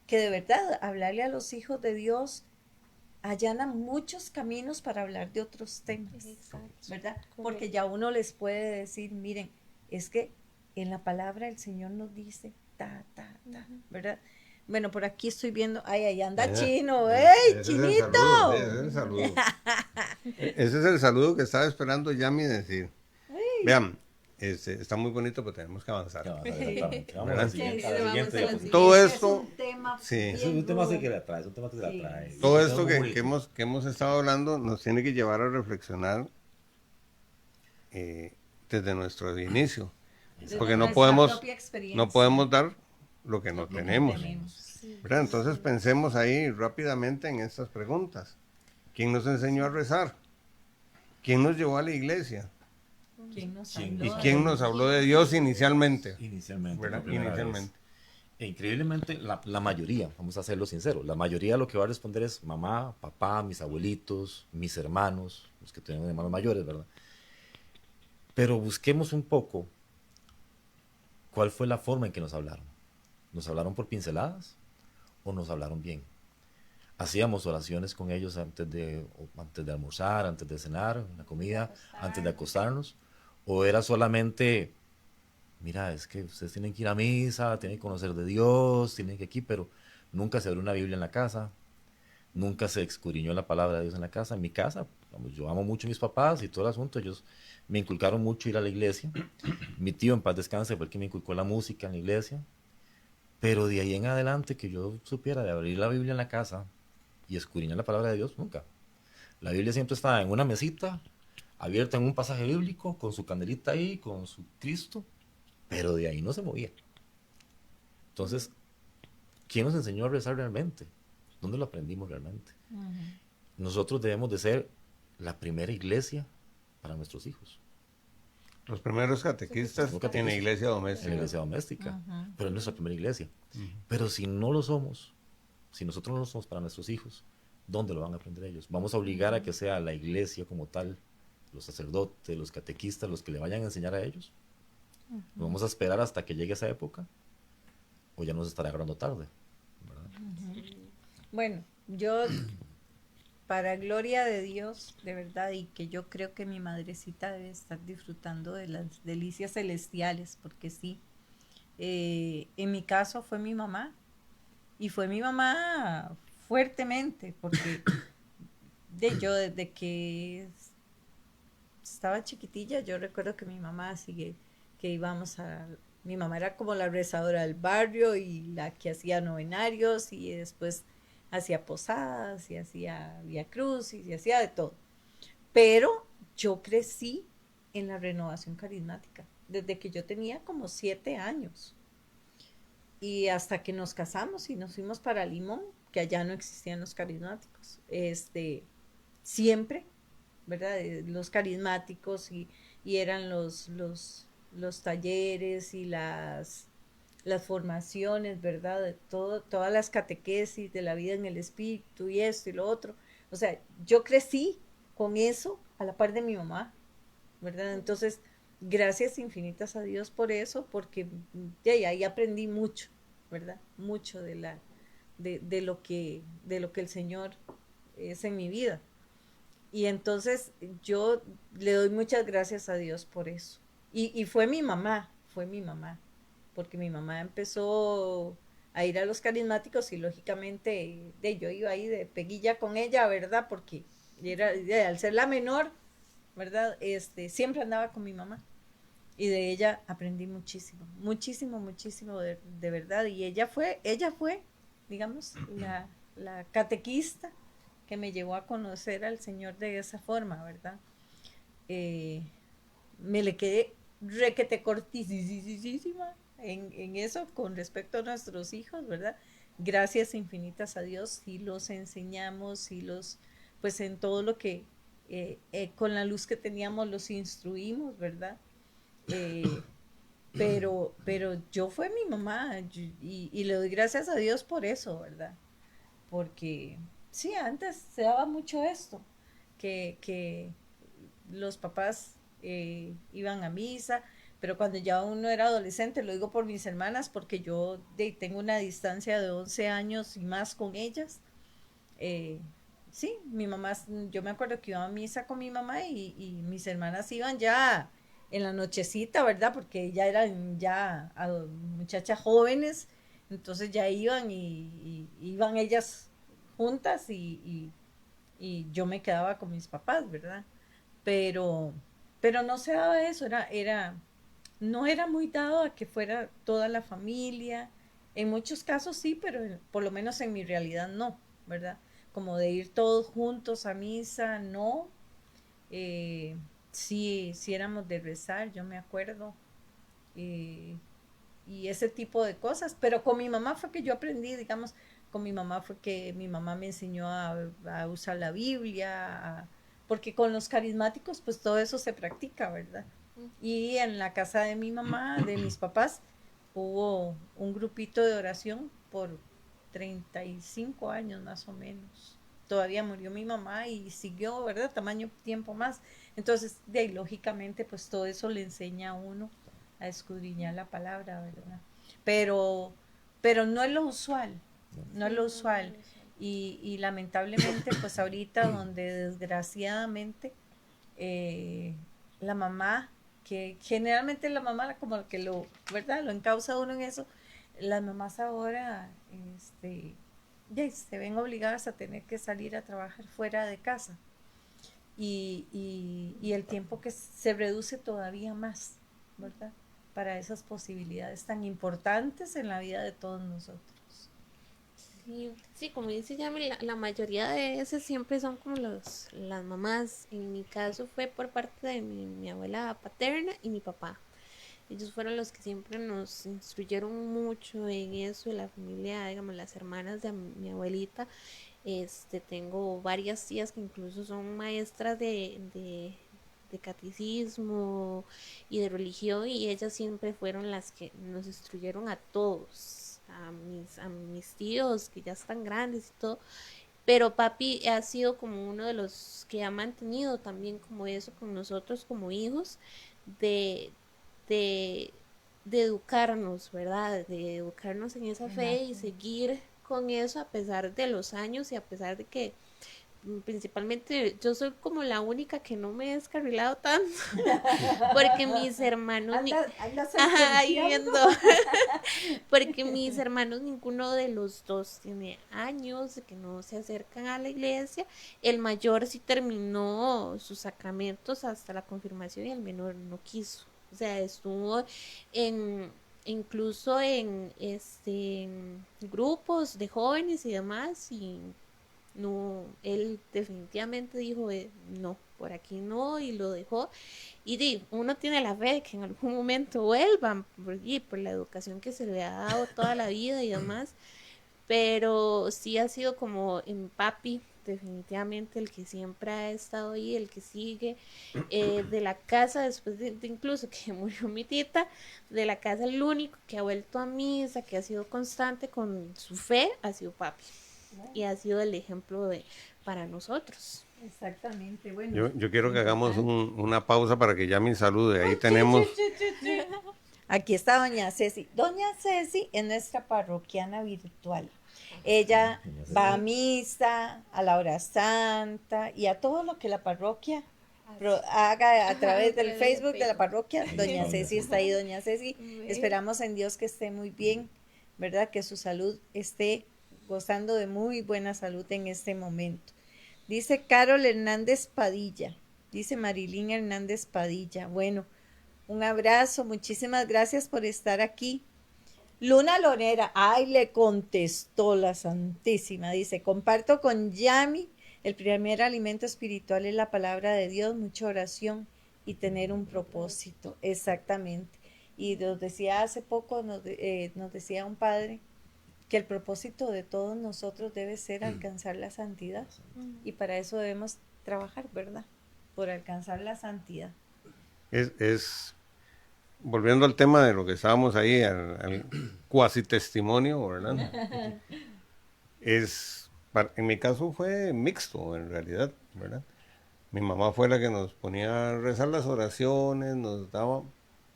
de verdad, hablarle a los hijos de Dios allana muchos caminos para hablar de otros temas, ¿verdad? Porque ya uno les puede decir, miren, es que en la palabra el Señor nos dice, ¿verdad? Bueno, por aquí estoy viendo, ahí anda Chino, ¡ey, Chinito! Ese es el saludo. Ese es el saludo que estaba esperando Yami decir. Vean, está muy bonito, pero tenemos que avanzar. Exactamente. Vamos ¿verdad? a la siguiente diapositiva. Todo esto, sí. Es un tema que la trae, es un tema que se la trae. Todo esto que hemos estado hablando nos tiene que llevar a reflexionar desde nuestro inicio. Porque no podemos dar lo que no tenemos. ¿Verdad? Entonces pensemos ahí rápidamente en estas preguntas. ¿Quién nos enseñó a rezar? ¿Quién nos llevó a la iglesia? ¿Y quién nos habló de Dios inicialmente? ¿Verdad? Inicialmente. E increíblemente, la mayoría, vamos a serlo sinceros, la mayoría lo que va a responder es mamá, papá, mis abuelitos, mis hermanos, los que tienen hermanos mayores, ¿verdad? Pero busquemos un poco cuál fue la forma en que nos hablaron. ¿Nos hablaron por pinceladas o nos hablaron bien? Hacíamos oraciones con ellos antes de almorzar, antes de cenar, una comida, antes de acostarnos, o era solamente mira, es que ustedes tienen que ir a misa, tienen que conocer de Dios, tienen que aquí, pero nunca se abrió una Biblia en la casa, nunca se escudriñó la palabra de Dios en la casa. En mi casa, vamos, yo amo mucho a mis papás y todo el asunto, ellos me inculcaron mucho ir a la iglesia. Mi tío, en paz descanse, fue el que me inculcó la música en la iglesia. Pero de ahí en adelante que yo supiera de abrir la Biblia en la casa y escudriñar la palabra de Dios, nunca. La Biblia siempre estaba en una mesita, abierta en un pasaje bíblico, con su candelita ahí, con su Cristo, pero de ahí no se movía. Entonces, ¿quién nos enseñó a rezar realmente? ¿Dónde lo aprendimos realmente? Nosotros debemos de ser la primera iglesia para nuestros hijos. Los primeros catequistas en la iglesia En doméstica. la iglesia doméstica, pero es nuestra primera iglesia. Pero si no lo somos, si nosotros no lo somos para nuestros hijos, ¿dónde lo van a aprender ellos? Vamos a obligar a que sea la iglesia como tal, los sacerdotes, los catequistas, los que le vayan a enseñar a ellos. Vamos a esperar hasta que llegue esa época, o ya nos estará agarrando tarde, ¿verdad? Bueno, yo, para gloria de Dios, de verdad, y que yo creo que mi madrecita debe estar disfrutando de las delicias celestiales, porque sí, en mi caso fue mi mamá, y fue mi mamá fuertemente, porque yo desde que estaba chiquitilla, yo recuerdo que mi mamá sigue, que íbamos a, mi mamá era como la rezadora del barrio y la que hacía novenarios y después hacía posadas y hacía vía cruz y hacía de todo. Pero yo crecí en la renovación carismática desde que yo tenía como 7 años y hasta que nos casamos y nos fuimos para Limón, que allá no existían los carismáticos. Siempre, ¿verdad? Los carismáticos y eran los talleres y las formaciones, ¿verdad? De todo, todas las catequesis de la vida en el espíritu y esto y lo otro. O sea, yo crecí con eso a la par de mi mamá, ¿verdad? Entonces, gracias infinitas a Dios por eso, porque ahí aprendí mucho, ¿verdad? Mucho de lo que el Señor es en mi vida. Y entonces yo le doy muchas gracias a Dios por eso. Y fue mi mamá, porque mi mamá empezó a ir a los carismáticos y lógicamente yo iba ahí de peguilla con ella, ¿verdad? Porque al ser la menor, ¿verdad? Siempre andaba con mi mamá. Y de ella aprendí muchísimo, muchísimo, muchísimo de verdad. Y ella fue, digamos, la catequista que me llevó a conocer al Señor de esa forma, ¿verdad? Me le quedé requete cortísima en eso con respecto a nuestros hijos, ¿verdad? Gracias infinitas a Dios, y los enseñamos, y pues en todo lo que, con la luz que teníamos, los instruimos, ¿verdad? Pero yo fue mi mamá, y le doy gracias a Dios por eso, ¿verdad? Porque sí, antes se daba mucho esto, que los papás iban a misa, pero cuando ya uno era adolescente, lo digo por mis hermanas, porque yo tengo una distancia de 11 años y más con ellas. Sí, mi mamá, yo me acuerdo que iba a misa con mi mamá y mis hermanas iban ya en la nochecita, ¿verdad? Porque ya eran ya muchachas jóvenes, entonces ya iban y iban ellas juntas y yo me quedaba con mis papás, ¿verdad? Pero, pero no se daba eso, no era muy dado a que fuera toda la familia. En muchos casos sí, pero por lo menos en mi realidad no, ¿verdad? Como de ir todos juntos a misa, no. Sí éramos de rezar, yo me acuerdo. Y ese tipo de cosas. Pero con mi mamá fue que yo aprendí, digamos, con mi mamá fue que mi mamá me enseñó a usar la Biblia, porque con los carismáticos pues todo eso se practica, ¿verdad? Y en la casa de mi mamá, de mis papás, hubo un grupito de oración por 35 años más o menos. Todavía murió mi mamá y siguió, ¿verdad? Tamaño tiempo más. Entonces, de ahí, lógicamente, pues todo eso le enseña a uno a escudriñar la palabra, ¿verdad? Pero, pero no es lo usual, no es lo usual. Y lamentablemente, pues ahorita donde desgraciadamente la mamá que generalmente la mamá como que ¿verdad? Lo encausa uno en eso. Las mamás ahora ya se ven obligadas a tener que salir a trabajar fuera de casa y el tiempo que se reduce todavía más, ¿verdad? Para esas posibilidades tan importantes en la vida de todos nosotros. Sí, como dice Yami, la mayoría de veces siempre son como las mamás. En mi caso fue por parte de mi abuela paterna y mi papá. Ellos fueron los que siempre nos instruyeron mucho en eso, la familia, digamos, las hermanas de mi abuelita. Tengo varias tías que incluso son maestras de catecismo y de religión, y ellas siempre fueron las que nos instruyeron a todos, a mis tíos que ya están grandes y todo. Pero papi ha sido como uno de los que ha mantenido también como eso con nosotros como hijos, de, de, de educarnos, ¿verdad? De educarnos en esa fe y seguir con eso a pesar de los años y a pesar de que principalmente yo soy como la única que no me he descarrilado tanto porque mis hermanos porque mis hermanos ninguno de los dos tiene años de que no se acercan a la iglesia. El mayor sí terminó sus sacramentos hasta la confirmación y el menor no quiso, o sea, estuvo incluso en grupos de jóvenes y demás, y no, él definitivamente dijo no, por aquí no, y lo dejó. Y uno tiene la fe de que en algún momento vuelvan por la educación que se le ha dado toda la vida y demás, pero sí ha sido como en papi definitivamente el que siempre ha estado ahí, el que sigue de la casa después de incluso que murió mi tita, de la casa el único que ha vuelto a misa, que ha sido constante con su fe, ha sido papi. Y ha sido el ejemplo para nosotros. Exactamente. Bueno, yo quiero que hagamos una pausa para que Yami salude. Ahí tenemos. Aquí está doña Ceci. Doña Ceci es nuestra parroquiana virtual. Ella va a misa, a la hora santa y a todo lo que la parroquia haga a través del Facebook de la parroquia. Doña Ceci está ahí. Doña Ceci, esperamos en Dios que esté muy bien, ¿verdad? Que su salud esté gozando de muy buena salud en este momento. Dice Carol Hernández Padilla, dice Marilyn Hernández Padilla. Bueno, un abrazo, muchísimas gracias por estar aquí. Luna Lonera, ay, le contestó la Santísima, dice, comparto con Yami, el primer alimento espiritual es la palabra de Dios, mucha oración y tener un propósito, exactamente. Y nos decía hace poco, nos decía un padre, que el propósito de todos nosotros debe ser alcanzar la santidad. Y para eso debemos trabajar, ¿verdad? Por alcanzar la santidad. Volviendo al tema de lo que estábamos ahí, al cuasi testimonio, ¿verdad? En mi caso fue mixto, en realidad, ¿verdad? Mi mamá fue la que nos ponía a rezar las oraciones, nos daba,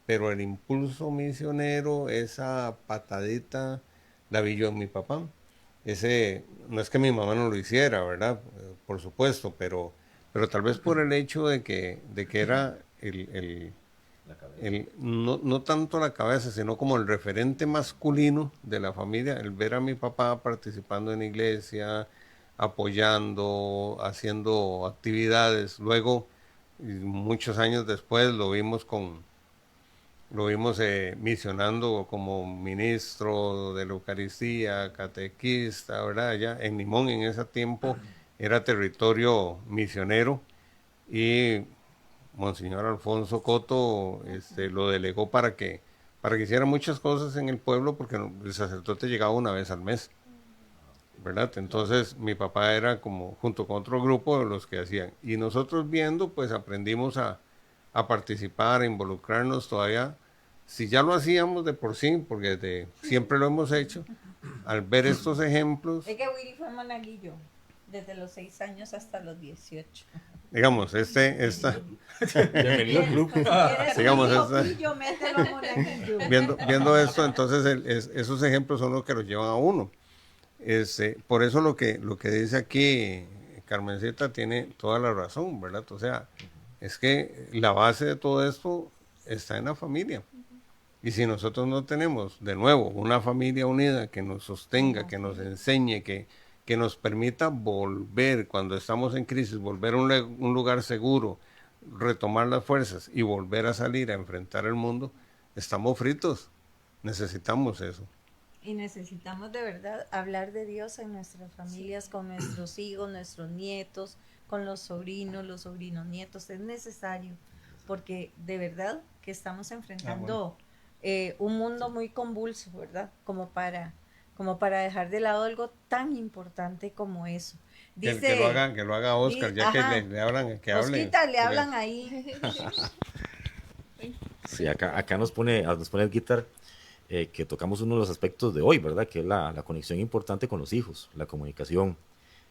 pero el impulso misionero, esa patadita, la vi yo en mi papá. No es que mi mamá no lo hiciera, ¿verdad? Por supuesto, pero tal vez por el hecho de que era no tanto la cabeza, sino como el referente masculino de la familia, el ver a mi papá participando en la iglesia, apoyando, haciendo actividades. Luego, muchos años después, lo vimos misionando como ministro de la Eucaristía, catequista, ¿verdad? Ya en Limón en ese tiempo era territorio misionero y Monseñor Alfonso Coto lo delegó para que hiciera muchas cosas en el pueblo, porque el sacerdote llegaba una vez al mes, ¿verdad? Entonces mi papá era como junto con otro grupo de los que hacían, y nosotros viendo pues aprendimos a participar, a involucrarnos todavía. Si ya lo hacíamos de por sí, porque siempre lo hemos hecho, al ver estos ejemplos. Es que Willy fue monaguillo desde los 6 años hasta los 18. Digamos, Bienvenido al club. Digamos, viendo viendo esto, entonces esos ejemplos son los que los llevan a uno. Por eso lo que dice aquí Carmencita tiene toda la razón, ¿verdad? O sea, es que la base de todo esto está en la familia. Y si nosotros no tenemos, de nuevo, una familia unida que nos sostenga, que nos enseñe, que nos permita volver, cuando estamos en crisis, volver a un lugar seguro, retomar las fuerzas y volver a salir a enfrentar el mundo, estamos fritos. Necesitamos eso. Y necesitamos de verdad hablar de Dios en nuestras familias, con nuestros hijos, nuestros nietos, con los sobrinos nietos. Es necesario, porque de verdad que estamos enfrentando un mundo muy convulso, ¿verdad? Como para dejar de lado algo tan importante como eso. Dice, que lo haga Oscar, ya ajá, que le hablan, que hable. Osquita, le hablan ahí. Sí, acá nos pone el guitar que tocamos uno de los aspectos de hoy, ¿verdad? Que es la conexión importante con los hijos, la comunicación.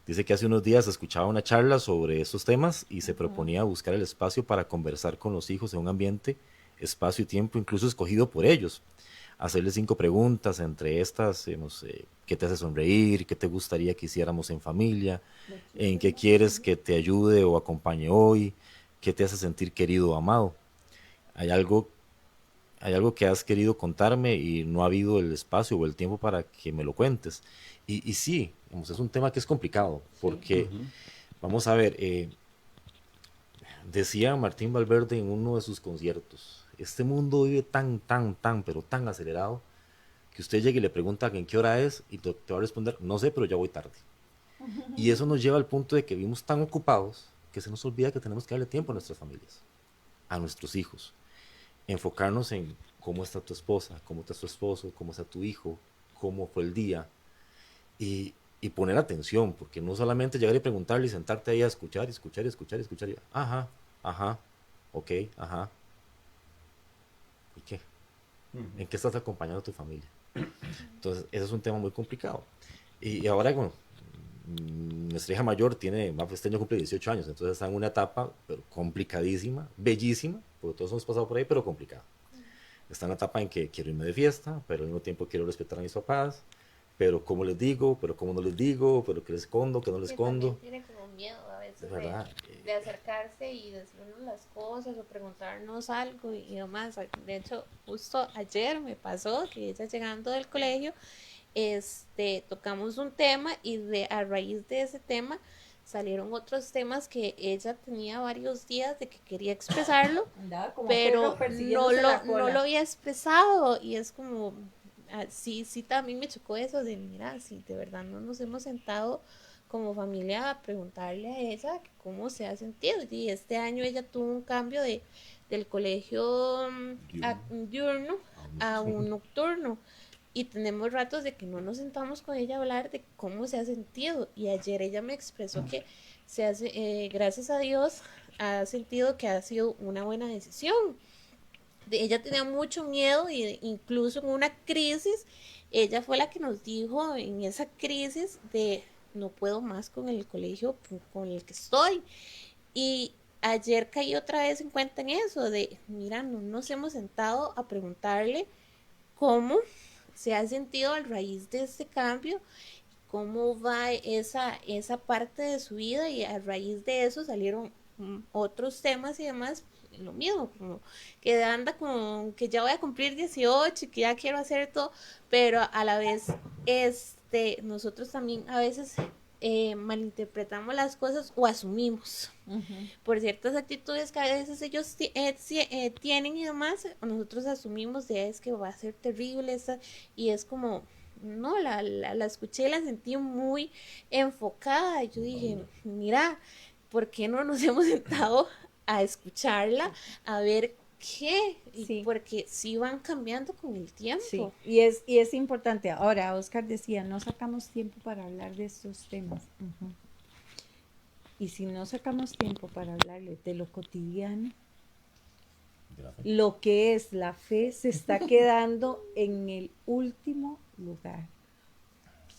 Dice que hace unos días escuchaba una charla sobre estos temas y se proponía buscar el espacio para conversar con los hijos en un ambiente, espacio y tiempo incluso escogido por ellos. Hacerles 5 preguntas, entre estas, ¿qué te hace sonreír? ¿Qué te gustaría que hiciéramos en familia? ¿En qué quieres que te ayude o acompañe hoy? ¿Qué te hace sentir querido o amado? Hay algo que has querido contarme y no ha habido el espacio o el tiempo para que me lo cuentes. Y sí, es un tema que es complicado, porque, vamos a ver, decía Martín Valverde en uno de sus conciertos, este mundo vive pero tan acelerado, que usted llegue y le pregunta en qué hora es, y te va a responder, no sé, pero ya voy tarde. Y eso nos lleva al punto de que vivimos tan ocupados, que se nos olvida que tenemos que darle tiempo a nuestras familias, a nuestros hijos. Enfocarnos en cómo está tu esposa, cómo está tu esposo, cómo está tu hijo, cómo fue el día, y poner atención, porque no solamente llegar y preguntarle y sentarte ahí a escuchar, y, ajá, ok, ajá, ¿y qué? ¿En qué estás acompañando a tu familia? Entonces, ese es un tema muy complicado. Y ahora, bueno, nuestra hija mayor este año cumple 18 años, entonces está en una etapa pero complicadísima, bellísima, porque todos hemos pasado por ahí, pero complicada. Está en una etapa en que quiero irme de fiesta, pero al mismo tiempo quiero respetar a mis papás, pero cómo les digo, pero cómo no les digo, pero qué les escondo, qué no les escondo. Tiene como miedo a veces ¿verdad? de acercarse y decirnos las cosas o preguntarnos algo y demás. De hecho, justo ayer me pasó que ella llegando del colegio, tocamos un tema y a raíz de ese tema salieron otros temas que ella tenía varios días de que quería expresarlo, pero no lo había expresado y es como, sí también me chocó eso de, mira, si de verdad no nos hemos sentado como familia a preguntarle a ella cómo se ha sentido. Y este año ella tuvo un cambio del colegio diurno a un nocturno. Y tenemos ratos de que no nos sentamos con ella a hablar de cómo se ha sentido. Y ayer ella me expresó que gracias a Dios ha sentido que ha sido una buena decisión. Ella tenía mucho miedo e incluso en una crisis, ella fue la que nos dijo en esa crisis de no puedo más con el colegio con el que estoy. Y ayer caí otra vez en cuenta en eso, de mira, no nos hemos sentado a preguntarle cómo se ha sentido a raíz de este cambio, cómo va esa parte de su vida, y a raíz de eso salieron otros temas y demás, lo mismo, como que anda con que ya voy a cumplir 18 y que ya quiero hacer todo, pero a la vez nosotros también a veces malinterpretamos las cosas o asumimos por ciertas actitudes que a veces ellos tienen y demás, nosotros asumimos de es que va a ser terrible y es como no, la escuché y la sentí muy enfocada y yo dije, mira, ¿por qué no nos hemos sentado a escucharla, a ver qué? Sí. Porque sí van cambiando con el tiempo. Sí. Y es importante. Ahora, Oscar decía, no sacamos tiempo para hablar de estos temas. Y si no sacamos tiempo para hablarle de lo cotidiano, lo que es la fe se está quedando en el último lugar.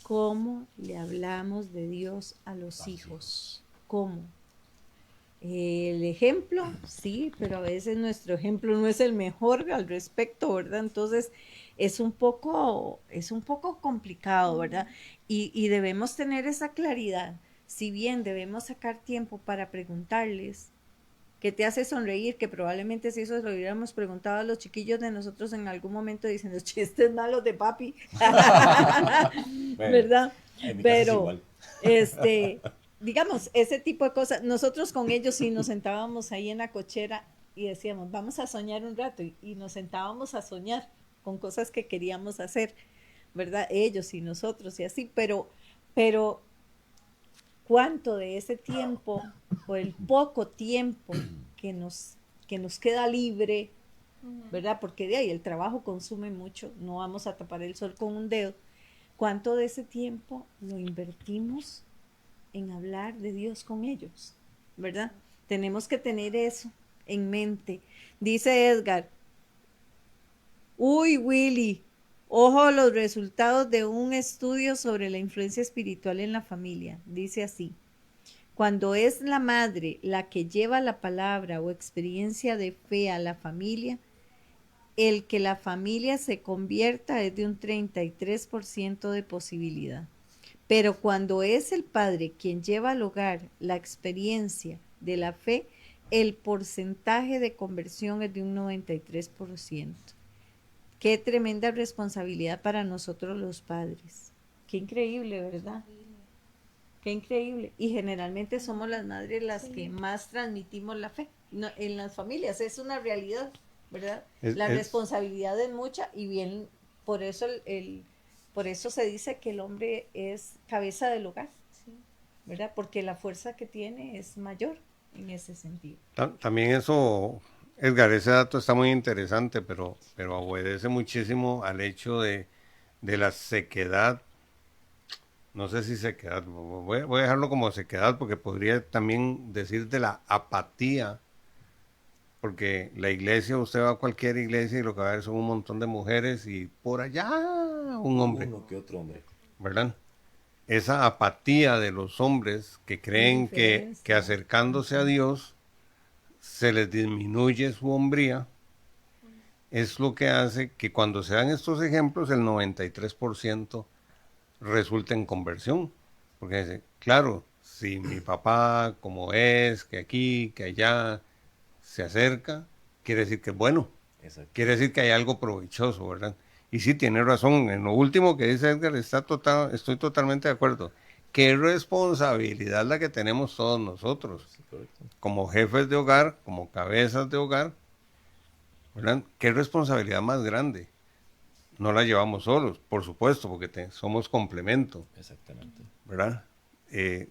¿Cómo le hablamos de Dios a los hijos? ¿Cómo? El ejemplo, sí, pero a veces nuestro ejemplo no es el mejor al respecto, ¿verdad? Entonces es un poco complicado, ¿verdad? Y debemos tener esa claridad. Si bien debemos sacar tiempo para preguntarles, que te hace sonreír, que probablemente si eso lo hubiéramos preguntado a los chiquillos de nosotros en algún momento, dicen los chistes malos de papi, ¿verdad? En mi casa es Pero, igual. digamos, ese tipo de cosas, nosotros con ellos sí nos sentábamos ahí en la cochera y decíamos, vamos a soñar un rato, y nos sentábamos a soñar con cosas que queríamos hacer, ¿verdad? Ellos y nosotros y así, pero cuánto de ese tiempo o el poco tiempo que nos queda libre, ¿verdad? Porque de ahí el trabajo consume mucho, no vamos a tapar el sol con un dedo. ¿Cuánto de ese tiempo lo invertimos en hablar de Dios con ellos? ¿Verdad? Tenemos que tener eso en mente. Dice Edgar, uy, Willy, ojo los resultados de un estudio sobre la influencia espiritual en la familia. Dice así, cuando es la madre la que lleva la palabra o experiencia de fe a la familia, el que la familia se convierta es de un 33% de posibilidad. Pero cuando es el padre quien lleva al hogar la experiencia de la fe, el porcentaje de conversión es de un 93%. Qué tremenda responsabilidad para nosotros los padres. Qué increíble, ¿verdad? Qué increíble. Y generalmente somos las madres las que más transmitimos la fe en las familias. Es una realidad, ¿verdad? La responsabilidad es mucha y bien, por eso por eso se dice que el hombre es cabeza del hogar, ¿verdad? Porque la fuerza que tiene es mayor en ese sentido. También eso, Edgar, ese dato está muy interesante, pero obedece muchísimo al hecho de la sequedad. No sé si sequedad, voy a dejarlo como sequedad porque podría también decir de la apatía, porque la iglesia, usted va a cualquier iglesia y lo que va a ver son un montón de mujeres y por allá un hombre. Uno que otro hombre. ¿Verdad? Esa apatía de los hombres que creen que acercándose a Dios se les disminuye su hombría, es lo que hace que cuando se dan estos ejemplos el 93% resulta en conversión. Porque dice, claro, si mi papá como es, que aquí, que allá, se acerca, quiere decir que es bueno. Exacto. Quiere decir que hay algo provechoso, ¿verdad? Y sí, tiene razón. En lo último que dice Edgar, estoy totalmente de acuerdo. Qué responsabilidad la que tenemos todos nosotros, Sí, correcto. como jefes de hogar, como cabezas de hogar, ¿verdad? Qué responsabilidad más grande. No la llevamos solos, por supuesto, porque somos complemento. Exactamente. ¿Verdad?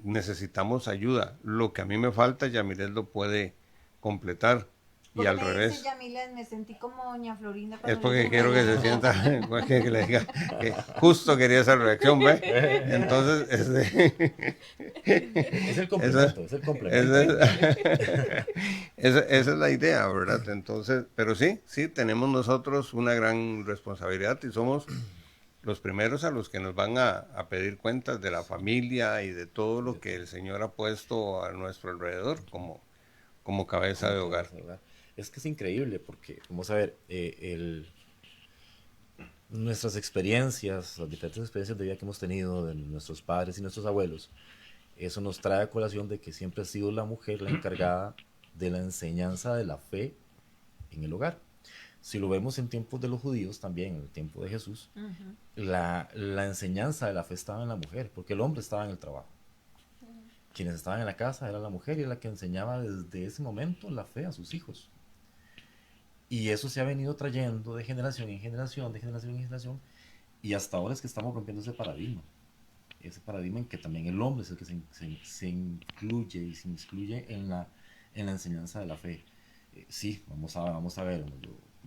Necesitamos ayuda. Lo que a mí me falta, Yamilet lo puede completar. Y al revés. Dice Yamilet, me sentí como doña Florinda. Es porque quiero que se sienta, que le diga, que justo quería esa reacción, ¿ve? Entonces, es el complemento, es el complemento. Esa es la idea, ¿verdad? Entonces, pero sí, tenemos nosotros una gran responsabilidad y somos los primeros a los que nos van a pedir cuentas de la familia y de todo lo que el Señor ha puesto a nuestro alrededor como cabeza de hogar. Es que es increíble porque, vamos a ver, nuestras experiencias, las diferentes experiencias de vida que hemos tenido de nuestros padres y nuestros abuelos, eso nos trae a colación de que siempre ha sido la mujer la encargada de la enseñanza de la fe en el hogar. Si lo vemos en tiempos de los judíos también, en el tiempo de Jesús, la enseñanza de la fe estaba en la mujer, porque el hombre estaba en el trabajo. Quienes estaban en la casa era la mujer y era la que enseñaba desde ese momento la fe a sus hijos. Y eso se ha venido trayendo de generación en generación, de generación en generación, y hasta ahora es que estamos rompiendo ese paradigma en que también el hombre es el que se incluye y se excluye en la enseñanza de la fe. Sí, vamos a ver,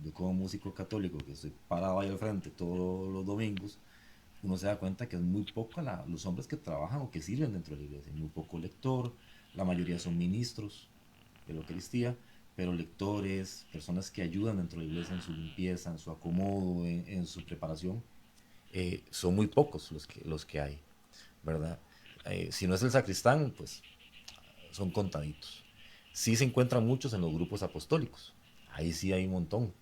yo como músico católico que estoy parado ahí al frente todos los domingos, uno se da cuenta que es muy poco los hombres que trabajan o que sirven dentro de la iglesia, muy poco lector, la mayoría son ministros de la Eucaristía, pero lectores, personas que ayudan dentro de la iglesia en su limpieza, en su acomodo, en su preparación, son muy pocos los que hay, ¿verdad? Si no es el sacristán, pues son contaditos. Sí se encuentran muchos en los grupos apostólicos, ahí sí hay un montón,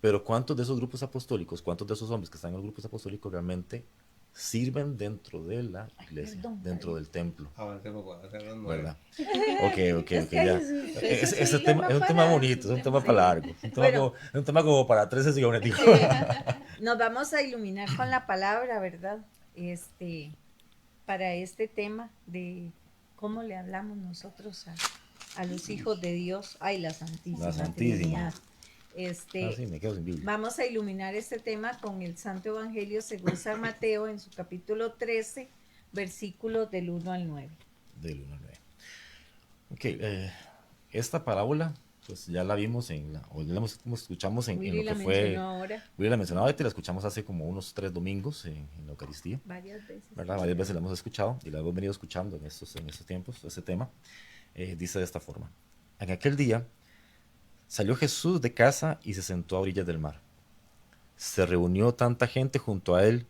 pero ¿cuántos de esos grupos apostólicos, cuántos de esos hombres que están en los grupos apostólicos realmente sirven dentro de la iglesia, perdón, dentro del templo, Avancemos para hacer las 9. ¿verdad? Ok, Es ok, que ya. ese Tema, es un tema bonito, es un tema para largo, Bueno. es un tema como para 3 sesiones, digo. Nos vamos a iluminar con la palabra, ¿verdad? Para este tema de cómo le hablamos nosotros a los hijos de Dios. Ay, la Santísima. La Santísima. Trinidad. Sí, me quedo sin Biblia. Vamos a iluminar este tema con el Santo Evangelio según San Mateo en su capítulo 13, versículos del 1 al 9. Del 1 al 9. Ok, esta parábola, pues ya la vimos o ya la escuchamos en Willy lo la que fue. mencionó ahora Willy la mencionaba ahorita y la escuchamos hace como unos 3 domingos en la Eucaristía, varias veces. ¿verdad? Varias veces la hemos escuchado y la hemos venido escuchando en estos tiempos, este tema. Dice de esta forma: en aquel día salió Jesús de casa y se sentó a orillas del mar. Se reunió tanta gente junto a él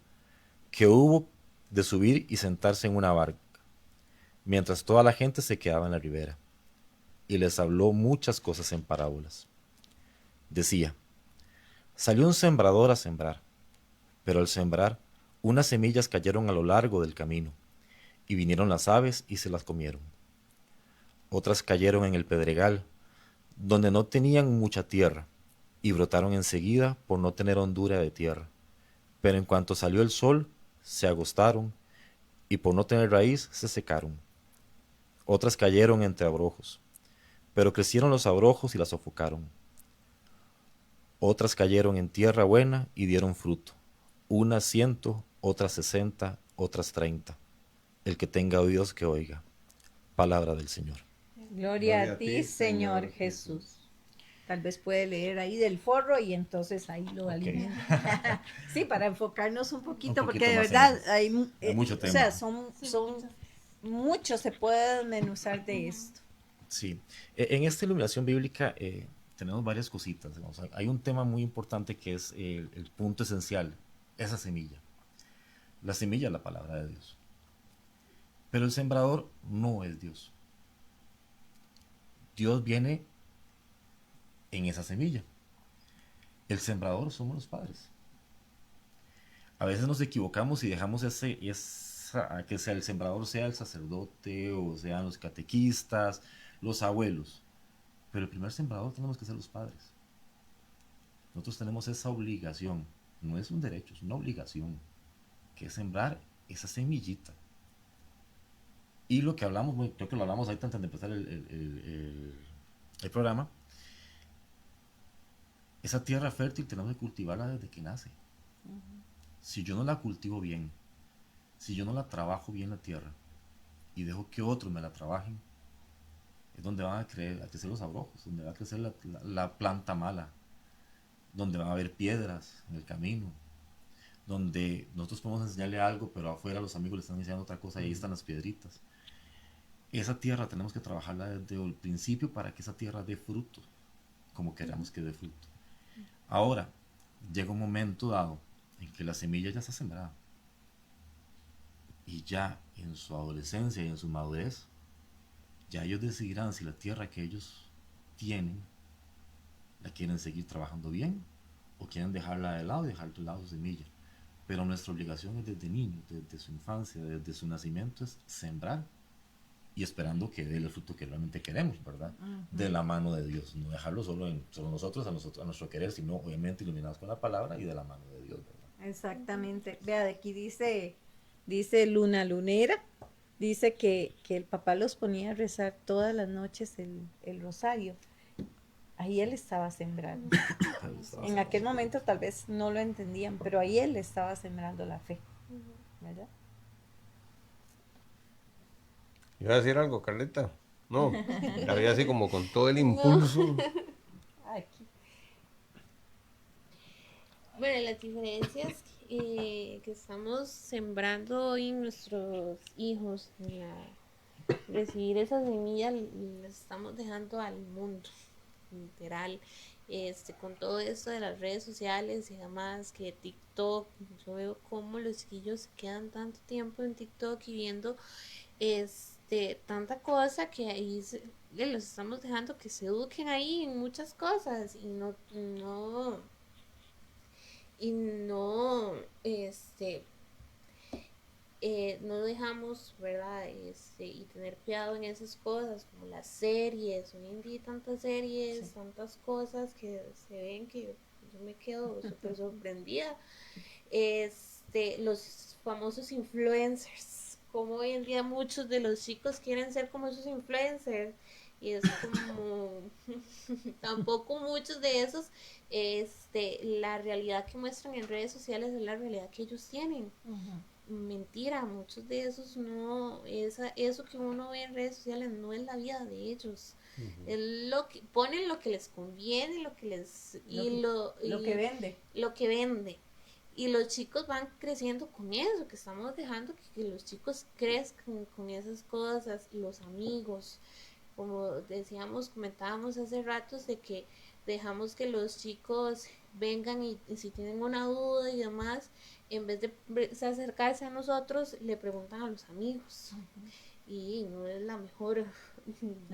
que hubo de subir y sentarse en una barca, mientras toda la gente se quedaba en la ribera, y les habló muchas cosas en parábolas. Decía: salió un sembrador a sembrar, pero al sembrar, unas semillas cayeron a lo largo del camino, y vinieron las aves y se las comieron. Otras cayeron en el pedregal, donde no tenían mucha tierra, y brotaron enseguida por no tener hondura de tierra. Pero en cuanto salió el sol, se agostaron, y por no tener raíz, se secaron. Otras cayeron entre abrojos, pero crecieron los abrojos y las sofocaron. Otras cayeron en tierra buena y dieron fruto, unas 100, otras 60, otras 30. El que tenga oídos que oiga. Palabra del Señor. Gloria a ti, Señor Jesús. Tal vez puede leer ahí del forro y entonces ahí lo alimenta. Sí, para enfocarnos un poquito porque de verdad hay mucho tema. O sea, son muchos, se puede desmenuzar de esto. Sí, en esta iluminación bíblica tenemos varias cositas. Digamos. Hay un tema muy importante que es el punto esencial, esa semilla. La semilla es la palabra de Dios. Pero el sembrador no es Dios. Dios viene en esa semilla. El sembrador somos los padres. A veces nos equivocamos y dejamos que sea el sembrador sea el sacerdote o sean los catequistas, los abuelos. Pero el primer sembrador tenemos que ser los padres. Nosotros tenemos esa obligación, no es un derecho, es una obligación, que es sembrar esa semillita. Y lo que hablamos, creo que lo hablamos ahorita antes de empezar el programa, esa tierra fértil tenemos que cultivarla desde que nace. Si yo no la cultivo bien, si yo no la trabajo bien la tierra y dejo que otros me la trabajen, es donde van a crecer los abrojos, donde va a crecer la planta mala, donde van a haber piedras en el camino, donde nosotros podemos enseñarle algo, pero afuera los amigos le están enseñando otra cosa y ahí están las piedritas. Esa tierra tenemos que trabajarla desde el principio para que esa tierra dé fruto, como queramos que dé fruto. Ahora, llega un momento dado en que la semilla ya está sembrada. Y ya en su adolescencia y en su madurez, ya ellos decidirán si la tierra que ellos tienen la quieren seguir trabajando bien o quieren dejarla de lado y dejar de lado su semilla. Pero nuestra obligación es desde niños, desde su infancia, desde su nacimiento, es sembrar y esperando que dé el fruto que realmente queremos, ¿verdad? De la mano de Dios, no dejarlo solo nosotros, a nuestro querer, sino obviamente iluminados con la palabra y de la mano de Dios, ¿verdad? Exactamente. Vea, de aquí dice Luna Lunera, dice que el papá los ponía a rezar todas las noches el rosario. Ahí él estaba sembrando. En aquel momento tal vez no lo entendían, pero ahí él estaba sembrando la fe, ¿verdad? ¿Iba a decir algo, Carlita? No, la veía así como con todo el impulso. Aquí. Bueno, las diferencias que estamos sembrando hoy en nuestros hijos, recibir esa semilla, las estamos dejando al mundo, literal. Con todo esto de las redes sociales y demás, que TikTok, yo veo cómo los chiquillos se quedan tanto tiempo en TikTok y viendo tanta cosa que ahí los estamos dejando que se eduquen ahí en muchas cosas y no no dejamos, ¿verdad? Y tener cuidado en esas cosas, como las series, hoy en día hay tantas series, Sí. tantas cosas que se ven que yo me quedo súper sorprendida. Los famosos influencers, como hoy en día muchos de los chicos quieren ser como esos influencers, y es como tampoco muchos de esos, la realidad que muestran en redes sociales es la realidad que ellos tienen. Mentira, muchos de esos no, eso que uno ve en redes sociales no es la vida de ellos. Es lo que ponen, lo que les conviene, lo que les Lo que vende. lo que vende. Y los chicos van creciendo con eso, que estamos dejando que los chicos crezcan con esas cosas, los amigos, como decíamos, comentábamos hace ratos de que dejamos que los chicos vengan y si tienen una duda y demás, en vez de acercarse a nosotros, le preguntan a los amigos. Y no es la mejor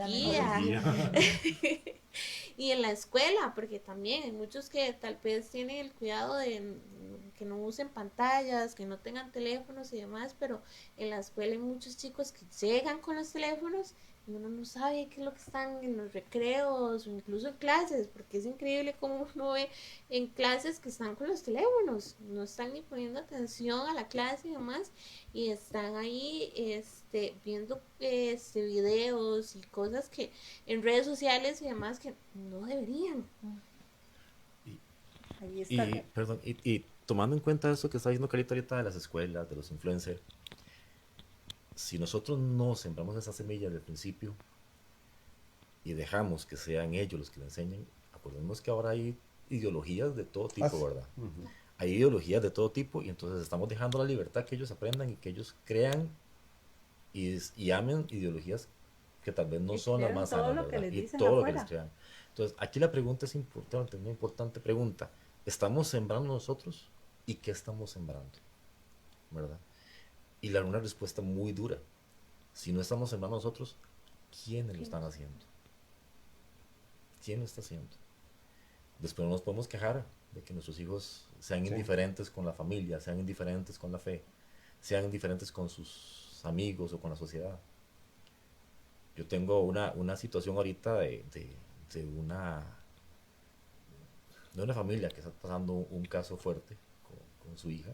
guía. Y en la escuela, porque también hay muchos que tal vez tienen el cuidado de que no usen pantallas, que no tengan teléfonos y demás, pero en la escuela hay muchos chicos que llegan con los teléfonos y uno no sabe qué es lo que están en los recreos o incluso en clases, porque es increíble cómo uno ve en clases que están con los teléfonos, no están ni poniendo atención a la clase y demás, y están ahí viendo videos y cosas que en redes sociales y demás que no deberían. Ahí está. Perdón, y tomando en cuenta eso que está diciendo Carita ahorita de las escuelas, de los influencers, si nosotros no sembramos esa semilla desde el principio y dejamos que sean ellos los que le enseñen, acordemos que ahora hay ideologías de todo tipo, ¿verdad? Hay ideologías de todo tipo y entonces estamos dejando la libertad que ellos aprendan y que ellos crean y amen ideologías que tal vez no Y son las crean más todo sanas, lo que ¿verdad? les Y dicen todo lo que afuera. les crean. Entonces, aquí la pregunta es importante, una importante pregunta. ¿Estamos sembrando nosotros? ¿Y qué estamos sembrando? ¿Verdad? Y una respuesta muy dura. Si no estamos sembrando nosotros, ¿quiénes lo están haciendo? ¿Quién lo está haciendo? Después no nos podemos quejar de que nuestros hijos sean indiferentes con la familia, sean indiferentes con la fe, sean indiferentes con sus amigos o con la sociedad. Yo tengo una situación ahorita de una familia que está pasando un caso fuerte con su hija,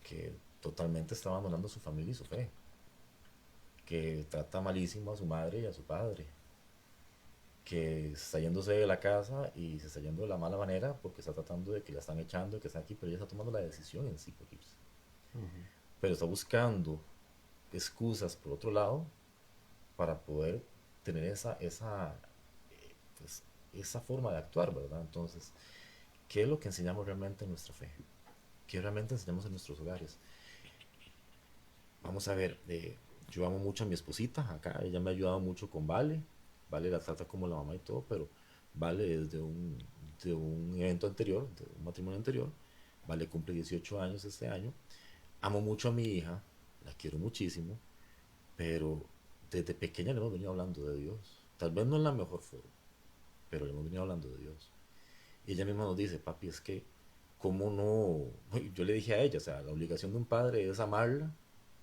que totalmente está abandonando a su familia y su fe, que trata malísimo a su madre y a su padre, que está yéndose de la casa y se está yendo de la mala manera porque está tratando de que la están echando, que está aquí, pero ella está tomando la decisión en sí por irse. Pero está buscando excusas por otro lado para poder tener esa forma de actuar, ¿verdad? Entonces, ¿qué es lo que enseñamos realmente en nuestra fe? ¿Qué realmente enseñamos en nuestros hogares? Vamos a ver, yo amo mucho a mi esposita acá, ella me ha ayudado mucho con Vale la trata como la mamá y todo, pero Vale desde un evento anterior, de un matrimonio anterior, Vale cumple 18 años este año, amo mucho a mi hija, la quiero muchísimo, pero desde pequeña le hemos venido hablando de Dios, tal vez no en la mejor forma, pero le hemos venido hablando de Dios. Y ella misma nos dice, papi, es que, ¿cómo no? Yo le dije a ella, o sea, la obligación de un padre es amarla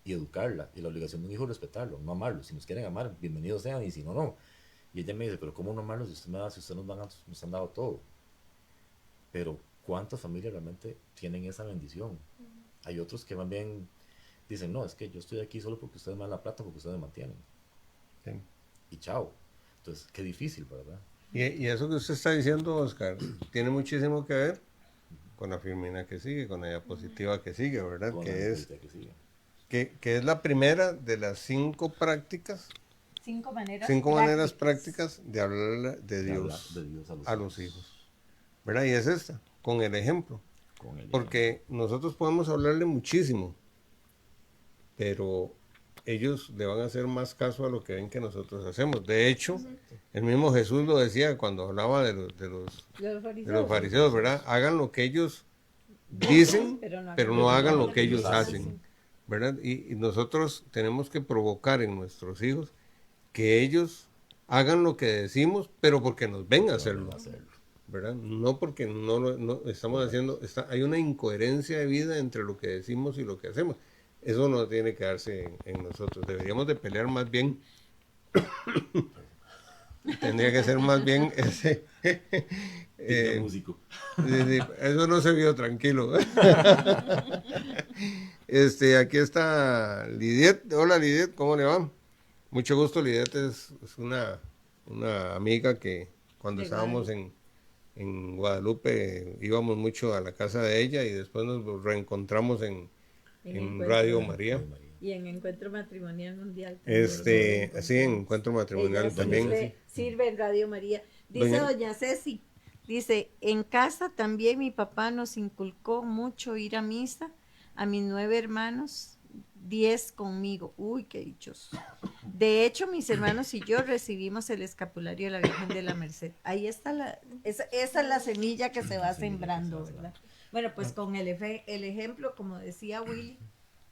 y educarla, y la obligación de un hijo es respetarlo, no amarlo. Si nos quieren amar, bienvenidos sean, y si no, no. Y ella me dice, pero ¿cómo no amarlos si usted nos han dado todo? Pero ¿cuántas familias realmente tienen esa bendición? Hay otros que van bien, dicen, no, es que yo estoy aquí solo porque ustedes me dan la plata, porque ustedes me mantienen. Sí. Y chao. Entonces, qué difícil, ¿verdad? Y eso que usted está diciendo, Oscar, tiene muchísimo que ver con la filmina que sigue, con la diapositiva que sigue, ¿verdad? Con Que la es, que sigue. que es la primera de las 5 prácticas, 5 maneras 5 maneras prácticas de hablar de De hablar Dios, de Dios a los hijos, ¿verdad? Y es esta, con el ejemplo. Con el Porque nosotros podemos hablarle muchísimo, pero ellos le van a hacer más caso a lo que ven que nosotros hacemos. De hecho, el mismo Jesús lo decía cuando hablaba de los fariseos, ¿verdad? Hagan lo que ellos dicen, pero no hagan lo que ellos hacen, ¿verdad? Y nosotros tenemos que provocar en nuestros hijos que ellos hagan lo que decimos, pero porque nos ven a hacerlo, ¿verdad? No porque no estamos haciendo, hay una incoherencia de vida entre lo que decimos y lo que hacemos. Eso no tiene que darse en nosotros. Deberíamos de pelear más bien. Tendría que ser más bien ese. músico. Eso no se vio tranquilo. Aquí está Lidiet. Hola Lidiet, ¿cómo le va? Mucho gusto, Lidiet es una amiga que cuando estábamos en Guadalupe íbamos mucho a la casa de ella y después nos reencontramos en Radio María. Y en Encuentro Matrimonial Mundial también. Sí, en Encuentro Matrimonial Ella también. sirve en Radio María. Dice doña Ceci, dice, en casa también mi papá nos inculcó mucho ir a misa, a mis 9 hermanos, 10 conmigo. Uy, qué dichoso. De hecho, mis hermanos y yo recibimos el escapulario de la Virgen de la Merced. Ahí está esa es la semilla que se va sembrando, ¿verdad? Bueno, pues con el ejemplo, como decía Willy,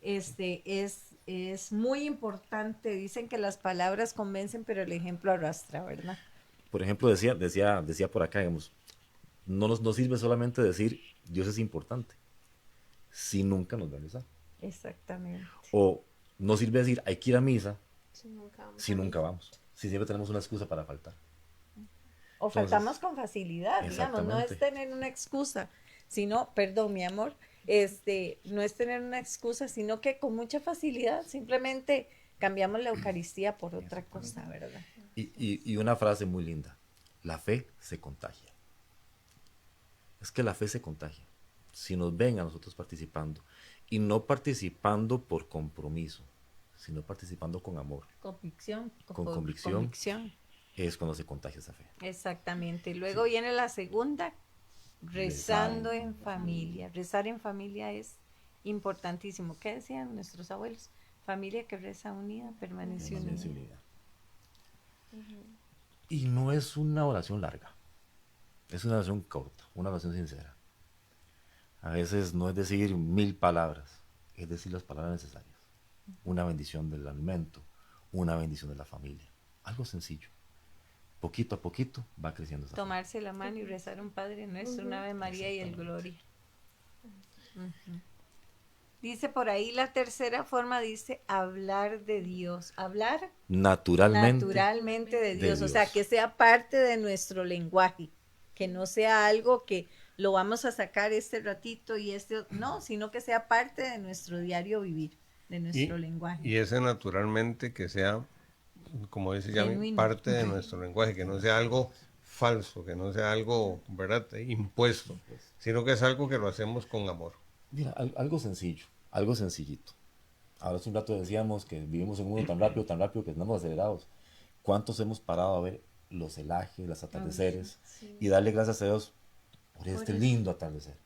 es muy importante. Dicen que las palabras convencen, pero el ejemplo arrastra, ¿verdad? Por ejemplo, decía por acá, digamos, no sirve solamente decir Dios es importante, si nunca nos va a rezar. Exactamente. O no sirve decir hay que ir a misa, Si nunca vamos. Si siempre tenemos una excusa para faltar. O Entonces, faltamos con facilidad, digamos, no es tener una excusa, sino, perdón, mi amor, no es tener una excusa, sino que con mucha facilidad simplemente cambiamos la Eucaristía por otra cosa, ¿verdad? Y una frase muy linda, la fe se contagia. Es que la fe se contagia. Si nos ven a nosotros participando, y no participando por compromiso, sino participando con amor, Convicción. con convicción, es cuando se contagia esa fe. Exactamente. Luego viene la segunda, rezando en familia. Rezar en familia es importantísimo. ¿Qué decían nuestros abuelos? Familia que reza unida, permanece unida. Y no es una oración larga, es una oración corta, una oración sincera. A veces no es decir 1000 palabras, es decir las palabras necesarias. Una bendición del alimento, una bendición de la familia. Algo sencillo. Poquito a poquito va creciendo esa Tomarse la mano y rezar un Padre Nuestro, una Ave María y el Gloria. Dice por ahí la tercera forma, dice hablar de Dios. Hablar naturalmente de Dios. O sea, que sea parte de nuestro lenguaje. Que no sea algo que lo vamos a sacar este ratito y no, sino que sea parte de nuestro diario vivir, de nuestro lenguaje. Y ese naturalmente que sea, como dice Yami, parte de nuestro lenguaje, que no sea algo falso, que no sea algo, ¿verdad?, impuesto, sino que es algo que lo hacemos con amor. Mira, algo sencillo, algo sencillito. Ahora hace un rato decíamos que vivimos en un mundo tan rápido que estamos acelerados. ¿Cuántos hemos parado a ver los celajes, los atardeceres y darle gracias a Dios por este lindo atardecer?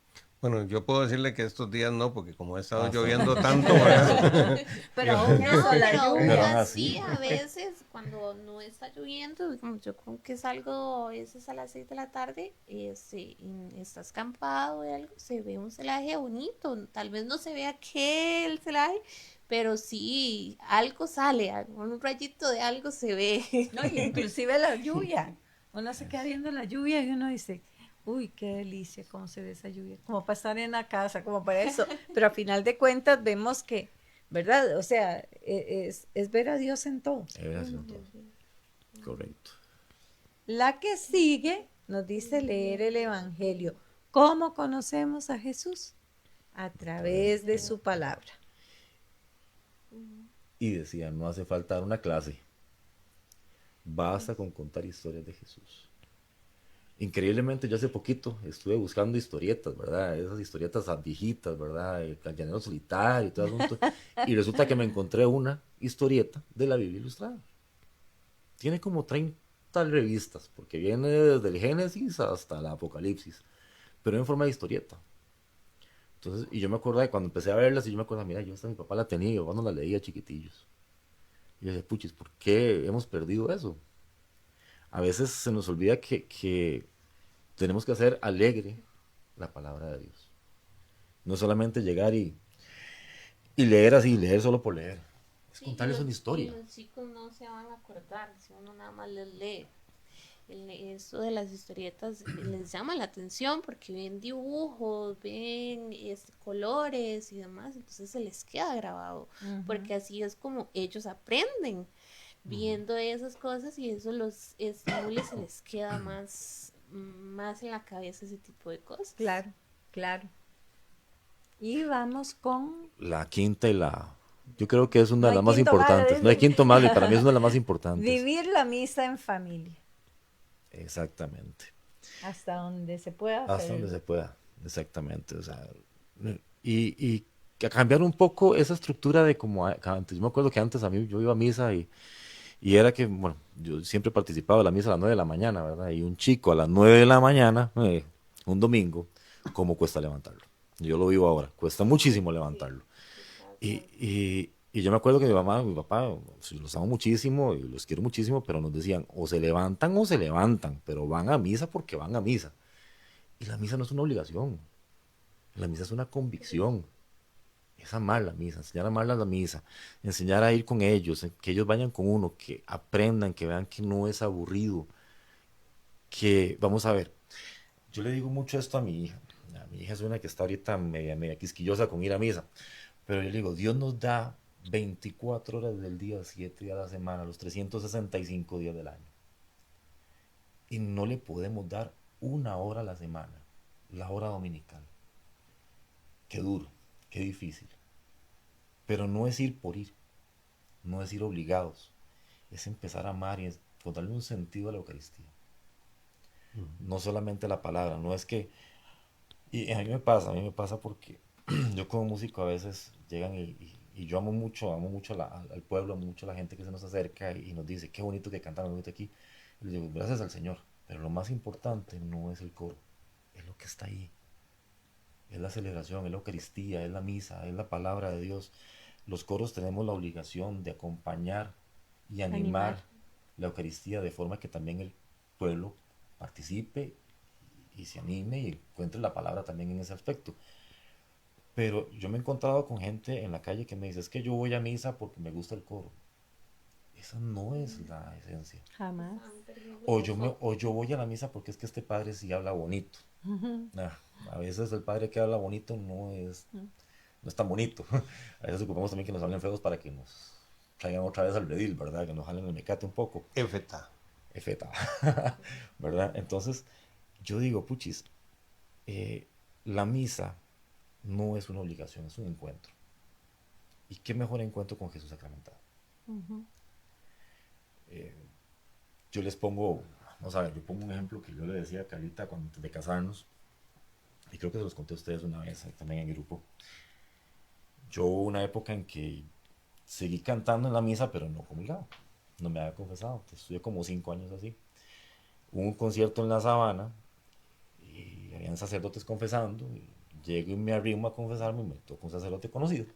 Bueno, yo puedo decirle que estos días no, porque como ha estado lloviendo tanto, ¿verdad? Pero aún eso, la lluvia. Así a veces cuando no está lloviendo, yo creo que salgo a veces a las 6 de la tarde, y estás acampado o algo, se ve un celaje bonito, tal vez no se vea que el celaje, pero sí algo sale, un rayito de algo se ve. No, inclusive la lluvia. Uno se queda viendo la lluvia y uno dice, uy, qué delicia, cómo se ve esa lluvia, como para estar en la casa, como para eso. Pero a final de cuentas vemos que, ¿verdad? O sea, es ver a Dios en todo. Correcto. La que sigue nos dice leer el Evangelio. ¿Cómo conocemos a Jesús? A través de su palabra. Y decía, no hace falta dar una clase. Basta con contar historias de Jesús. Increíblemente, yo hace poquito estuve buscando historietas, ¿verdad? Esas historietas viejitas, ¿verdad? El Llanero Solitario y todo el asunto. Y resulta que me encontré una historieta de la Biblia Ilustrada. Tiene como 30 revistas, porque viene desde el Génesis hasta el Apocalipsis, pero en forma de historieta. Entonces, y yo me acuerdo de cuando empecé a verlas, y yo me acuerdo, mira, yo hasta mi papá la tenía y yo cuando la leía chiquitillos. Y yo decía, puchis, ¿por qué hemos perdido eso? A veces se nos olvida que tenemos que hacer alegre la palabra de Dios. No solamente llegar y leer así, leer solo por leer. Es contarles una historia. Y los chicos no se van a acordar si uno nada más les lee. eso de las historietas les llama la atención porque ven dibujos, ven colores y demás, entonces se les queda grabado, porque así es como ellos aprenden, viendo esas cosas y eso los estimula y se les queda más en la cabeza ese tipo de cosas. Claro, claro. Y vamos con... La quinta y yo creo que es una No de hay las más quinto malo, importantes. No hay dice. quinto malo y para mí es una de las más importantes. Vivir la misa en familia, Exactamente. hasta donde se pueda Hasta hacerlo. donde se pueda, exactamente. O sea, y que cambiar un poco esa estructura de como antes. Yo me acuerdo que antes yo iba a misa y era que, bueno, yo siempre participaba de la misa a las 9 de la mañana, ¿verdad? Y un chico a las 9 de la mañana, un domingo, ¿cómo cuesta levantarlo? Yo lo vivo ahora, cuesta muchísimo levantarlo. Y yo me acuerdo que mi mamá y mi papá, los amo muchísimo y los quiero muchísimo, pero nos decían, o se levantan, pero van a misa porque van a misa. Y la misa no es una obligación, la misa es una convicción. Es amar la misa, enseñar a amar la misa, enseñar a ir con ellos, que ellos vayan con uno, que aprendan, que vean que no es aburrido, que, vamos a ver, yo le digo mucho esto a mi hija es una que está ahorita media quisquillosa con ir a misa, pero yo le digo, Dios nos da 24 horas del día, 7 días a la semana, los 365 días del año, y no le podemos dar una hora a la semana, la hora dominical. Qué duro, qué difícil. Pero no es ir por ir, no es ir obligados, es empezar a amar y darle un sentido a la Eucaristía. No solamente la palabra, no es que... Y a mí me pasa porque yo como músico a veces llegan y yo amo mucho al pueblo, amo mucho a la gente que se nos acerca y nos dice, qué bonito que cantan bonito aquí. Y les digo, gracias al Señor, pero lo más importante no es el coro, es lo que está ahí. Es la celebración, es la Eucaristía, es la misa, es la palabra de Dios. Los coros tenemos la obligación de acompañar y animar la Eucaristía de forma que también el pueblo participe y se anime y encuentre la palabra también en ese aspecto. Pero yo me he encontrado con gente en la calle que me dice, es que yo voy a misa porque me gusta el coro. Esa no es la esencia. Jamás. O yo voy a la misa porque es que este padre sí habla bonito. A veces el padre que habla bonito no es tan bonito. A veces ocupamos también que nos hablen feos para que nos traigan otra vez al redil, ¿verdad? Que nos jalen el mecate un poco. Efeta. ¿Verdad? Entonces, yo digo, puchis, la misa no es una obligación, es un encuentro. ¿Y qué mejor encuentro con Jesús sacramentado? Yo les pongo, vamos a ver, yo pongo un ejemplo que yo le decía a Carlita antes de casarnos, y creo que se los conté a ustedes una vez también en el grupo. Yo hubo una época en que seguí cantando en la misa, pero no comulgaba, no me había confesado. Estuve como 5 años así. Hubo un concierto en la Sabana y habían sacerdotes confesando. Y llego y me arrimo a confesarme y me toca un sacerdote conocido.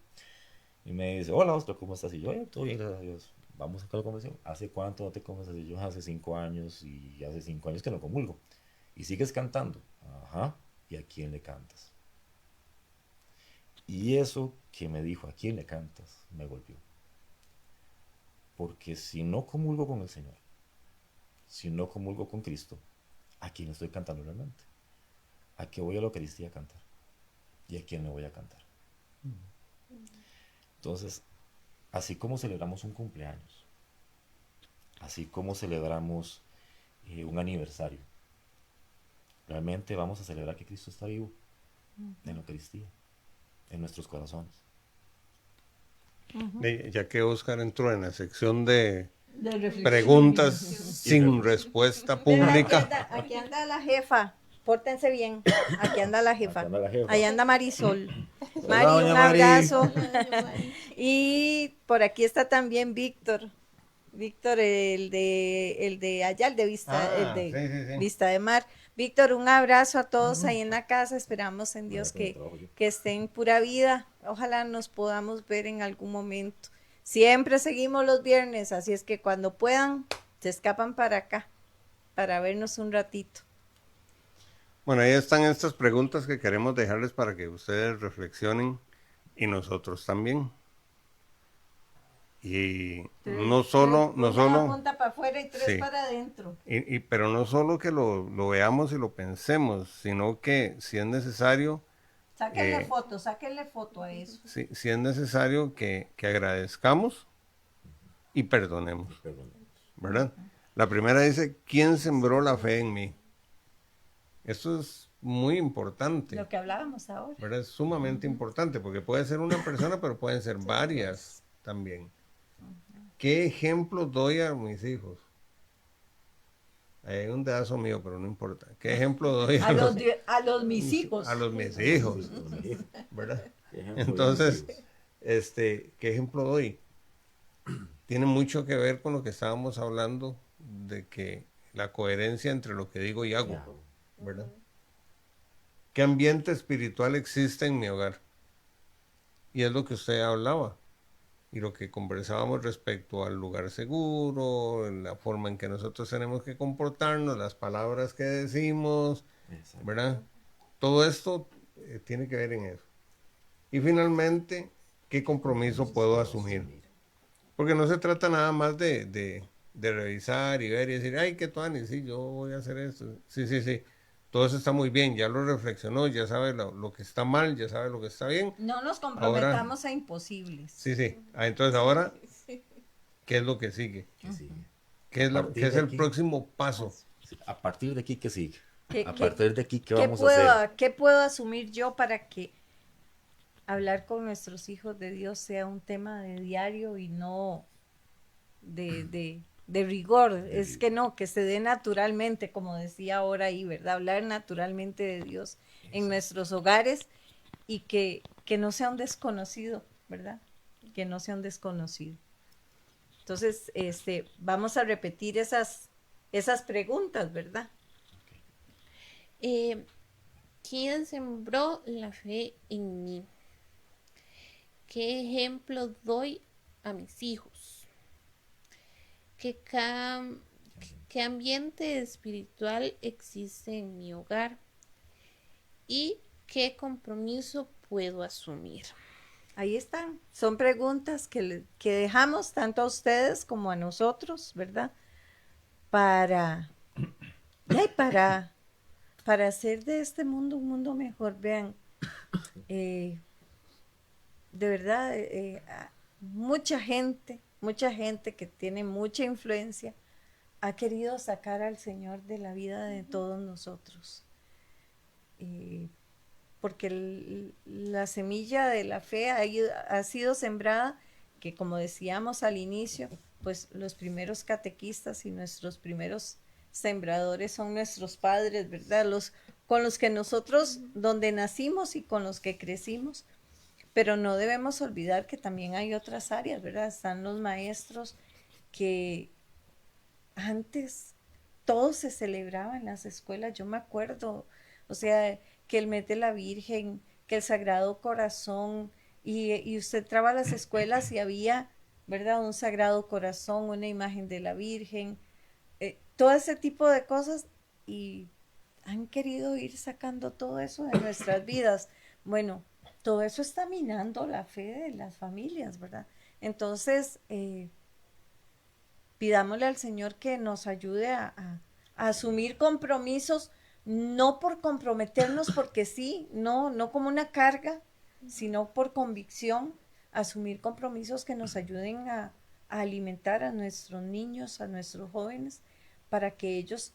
Y me dice, hola, Ostro, ¿cómo estás? Y yo, todo bien, gracias a Dios. Vamos a la confesión. ¿Hace cuánto no te confesas? Y yo, hace 5 años y hace 5 años que no comulgo. ¿Y sigues cantando? Ajá. ¿Y a quién le cantas? Y eso que me dijo, ¿a quién le cantas? Me golpeó. Porque si no comulgo con el Señor, si no comulgo con Cristo, ¿a quién estoy cantando realmente? ¿A qué voy a la Eucaristía a cantar? ¿Y a quién le voy a cantar? Entonces, así como celebramos un cumpleaños, así como celebramos un aniversario, realmente vamos a celebrar que Cristo está vivo en la Eucaristía, en nuestros corazones. Ya que Oscar entró en la sección de reflexión. preguntas sin respuesta pública. Aquí anda la jefa. Pórtense bien. Aquí anda la jefa. Aquí anda la jefa. Ahí anda Marisol. Hola, Mari, doña un Mari. abrazo. Y por aquí está también Víctor. Víctor, el de allá, el de Vista, Sí. Vista de Mar. Víctor, un abrazo a todos ahí en la casa. Esperamos en Dios que estén en pura vida. Ojalá nos podamos ver en algún momento. Siempre seguimos los viernes, así es que cuando puedan, se escapan para acá, para vernos un ratito. Bueno, ahí están estas preguntas que queremos dejarles para que ustedes reflexionen y nosotros también. Y Tres- no solo, tres- no una solo, punta para afuera y tres sí. para adentro. Pero no solo que lo veamos y lo pensemos, sino que si es necesario, Sáquenle foto a eso. si es necesario que agradezcamos y perdonemos, Perdón. ¿verdad? La primera dice, ¿quién sembró la fe en mí? Eso es muy importante, Lo que hablábamos ahora. ¿verdad? Es sumamente importante, porque puede ser una persona, pero pueden ser varias también. ¿Qué ejemplo doy a mis hijos? Hay un dedazo mío, pero no importa. ¿Qué ejemplo doy A los mis hijos. a los mis hijos? ¿Verdad? Qué ejemplo, Entonces, Dios. ¿qué ejemplo doy? Tiene mucho que ver con lo que estábamos hablando de que la coherencia entre lo que digo y hago, ¿verdad? ¿Qué ambiente espiritual existe en mi hogar? Y es lo que usted hablaba y lo que conversábamos respecto al lugar seguro, la forma en que nosotros tenemos que comportarnos, las palabras que decimos, Exacto. ¿verdad? Todo esto tiene que ver en eso. Y finalmente, ¿qué compromiso puedo asumir? Porque no se trata nada más de revisar y ver y decir, ay, qué tuanis, sí, yo voy a hacer esto. Sí, sí, sí. Todo eso está muy bien, ya lo reflexionó, ya sabe lo que está mal, ya sabe lo que está bien. No nos comprometamos a imposibles. Sí, sí. Entonces ahora, ¿qué es lo que sigue? ¿Qué sigue? ¿Qué es, A partir qué es de el aquí. próximo paso? Sí, a partir de aquí, ¿qué sigue? ¿Qué- A qué- partir de aquí, ¿qué vamos a hacer? ¿Qué puedo asumir yo para que hablar con nuestros hijos de Dios sea un tema de diario y no de rigor? Es que no, que se dé naturalmente, como decía ahora ahí, ¿verdad? Hablar naturalmente de Dios en nuestros hogares y que no sea un desconocido, ¿verdad? Que no sea un desconocido. Entonces, vamos a repetir esas preguntas, ¿verdad? ¿Quién sembró la fe en mí? ¿Qué ejemplo doy a mis hijos? ¿Qué ambiente espiritual existe en mi hogar? ¿Y qué compromiso puedo asumir? Ahí están. Son preguntas que dejamos tanto a ustedes como a nosotros, ¿verdad? Para hacer de este mundo un mundo mejor. Vean, de verdad, mucha gente que tiene mucha influencia ha querido sacar al Señor de la vida de todos nosotros. Porque la semilla de la fe ha sido sembrada, que como decíamos al inicio, pues los primeros catequistas y nuestros primeros sembradores son nuestros padres, ¿verdad? Con los que nosotros, donde nacimos y con los que crecimos. Pero no debemos olvidar que también hay otras áreas, ¿verdad? Están los maestros que antes todo se celebraba en las escuelas. Yo me acuerdo, o sea, que el mes de la Virgen, que el Sagrado Corazón, y usted entraba a las escuelas y había, ¿verdad? Un Sagrado Corazón, una imagen de la Virgen, todo ese tipo de cosas, y han querido ir sacando todo eso de nuestras vidas. Bueno, todo eso está minando la fe de las familias, ¿verdad? Entonces, pidámosle al Señor que nos ayude a asumir compromisos, no por comprometernos porque sí, no como una carga, sino por convicción, asumir compromisos que nos ayuden a alimentar a nuestros niños, a nuestros jóvenes, para que ellos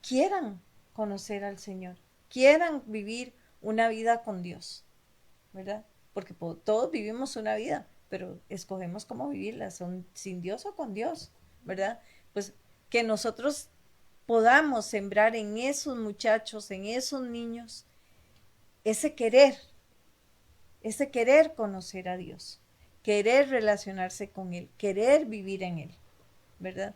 quieran conocer al Señor, quieran vivir una vida con Dios, ¿verdad? Porque todos vivimos una vida, pero escogemos cómo vivirla, sin Dios o con Dios, ¿verdad? Pues que nosotros podamos sembrar en esos muchachos, en esos niños, ese querer conocer a Dios, querer relacionarse con Él, querer vivir en Él, ¿verdad?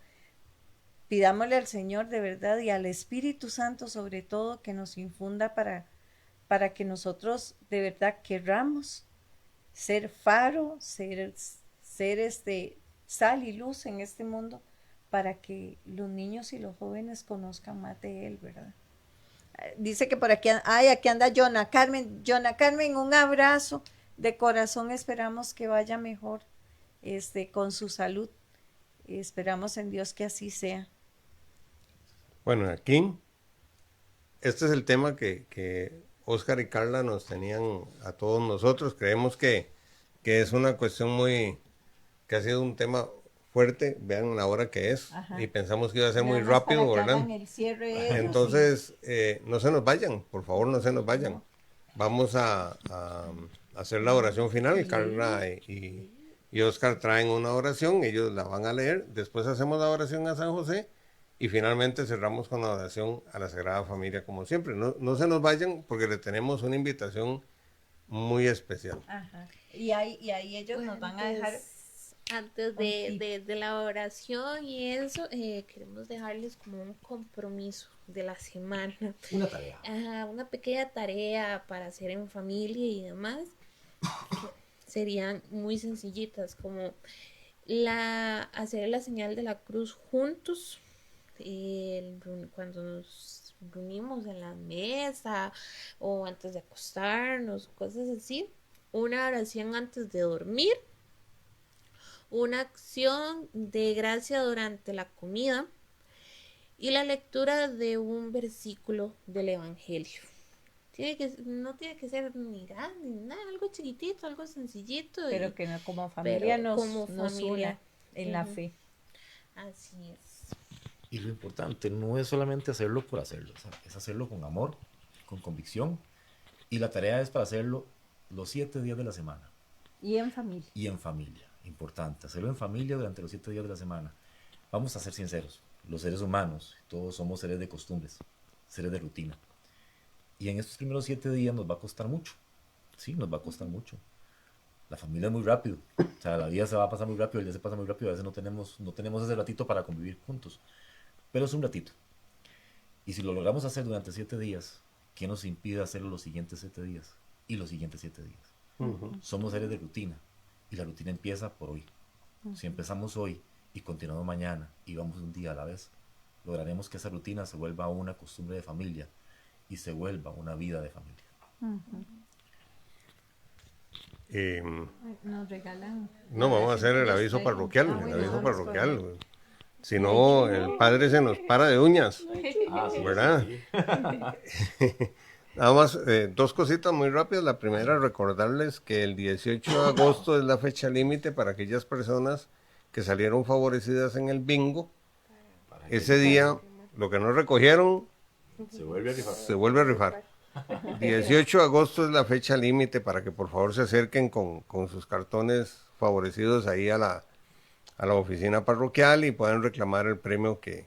Pidámosle al Señor de verdad y al Espíritu Santo sobre todo que nos infunda para que nosotros de verdad querramos ser faro, ser sal y luz en este mundo, para que los niños y los jóvenes conozcan más de Él, ¿verdad? Dice que por aquí, aquí anda Jonah Carmen, un abrazo de corazón, esperamos que vaya mejor con su salud. Esperamos en Dios que así sea. Bueno, aquí, este es el tema que Oscar y Carla nos tenían a todos nosotros. Creemos que es una cuestión que ha sido un tema fuerte. Vean la hora que es. Ajá. Y pensamos que iba a ser muy Nada más rápido, para que ¿verdad? hagan el cierre ellos, Entonces, no se nos vayan, por favor, no se nos vayan. Vamos a hacer la oración final. Carla y Oscar traen una oración, ellos la van a leer. Después hacemos la oración a San José y finalmente cerramos con la oración a la Sagrada Familia, como siempre. No se nos vayan porque le tenemos una invitación muy especial. Ajá. Y ahí ellos nos van a dejar. Antes de la oración y eso, queremos dejarles como un compromiso de la semana. Una tarea. Ajá, una pequeña tarea para hacer en familia y demás. Serían muy sencillitas, como hacer la señal de la cruz juntos, cuando nos reunimos en la mesa o antes de acostarnos, cosas así. Una oración antes de dormir. Una acción de gracia durante la comida y la lectura de un versículo del Evangelio. No tiene que ser ni grande ni nada, algo chiquitito, algo sencillito. Pero que como familia nos familia. una en la fe. Así es. Y lo importante no es solamente hacerlo por hacerlo, o sea, es hacerlo con amor, con convicción. Y la tarea es para hacerlo los 7 días de la semana. Y en familia. Y en familia. Importante, hacerlo en familia durante los 7 días de la semana. Vamos a ser sinceros, los seres humanos, todos somos seres de costumbres, seres de rutina. Y en estos primeros 7 días nos va a costar mucho. Sí, nos va a costar mucho. La familia es muy rápido. O sea, la vida se va a pasar muy rápido, el día se pasa muy rápido. A veces no tenemos ese ratito para convivir juntos. Pero es un ratito. Y si lo logramos hacer durante 7 días, ¿qué nos impide hacerlo los siguientes 7 días? Y los siguientes 7 días. Somos seres de rutina. Y la rutina empieza por hoy. Si empezamos hoy y continuamos mañana y vamos un día a la vez, lograremos que esa rutina se vuelva una costumbre de familia y se vuelva una vida de familia. Nos regalan. No, vamos a hacer el aviso parroquial, el aviso parroquial. Si no, el padre se nos para de uñas, ¿verdad? Nada más, 2 cositas muy rápidas. La primera, recordarles que el 18 de agosto es la fecha límite para aquellas personas que salieron favorecidas en el bingo. Ese día, lo que no recogieron, Se vuelve a rifar. se vuelve a rifar. 18 de agosto es la fecha límite para que por favor se acerquen con sus cartones favorecidos ahí a la oficina parroquial y puedan reclamar el premio que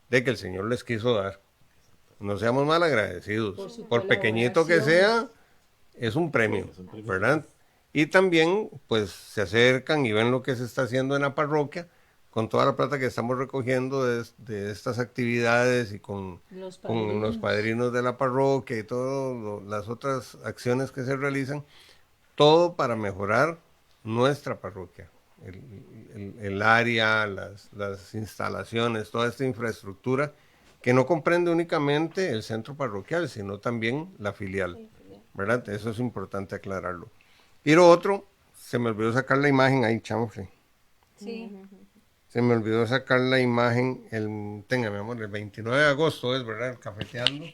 el Señor les quiso dar. No seamos mal agradecidos. Por pequeñito que sea, es un premio, ¿verdad? Y también, pues, se acercan y ven lo que se está haciendo en la parroquia con toda la plata que estamos recogiendo de estas actividades y con los padrinos de la parroquia y todas las otras acciones que se realizan, todo para mejorar nuestra parroquia. El área, las instalaciones, toda esta infraestructura que no comprende únicamente el centro parroquial, sino también la filial, ¿verdad? Eso es importante aclararlo. Y lo otro, se me olvidó sacar la imagen ahí, chanfle. Sí. Se me olvidó sacar la imagen, tenga mi amor, el 29 de agosto es, ¿verdad? El cafeteando.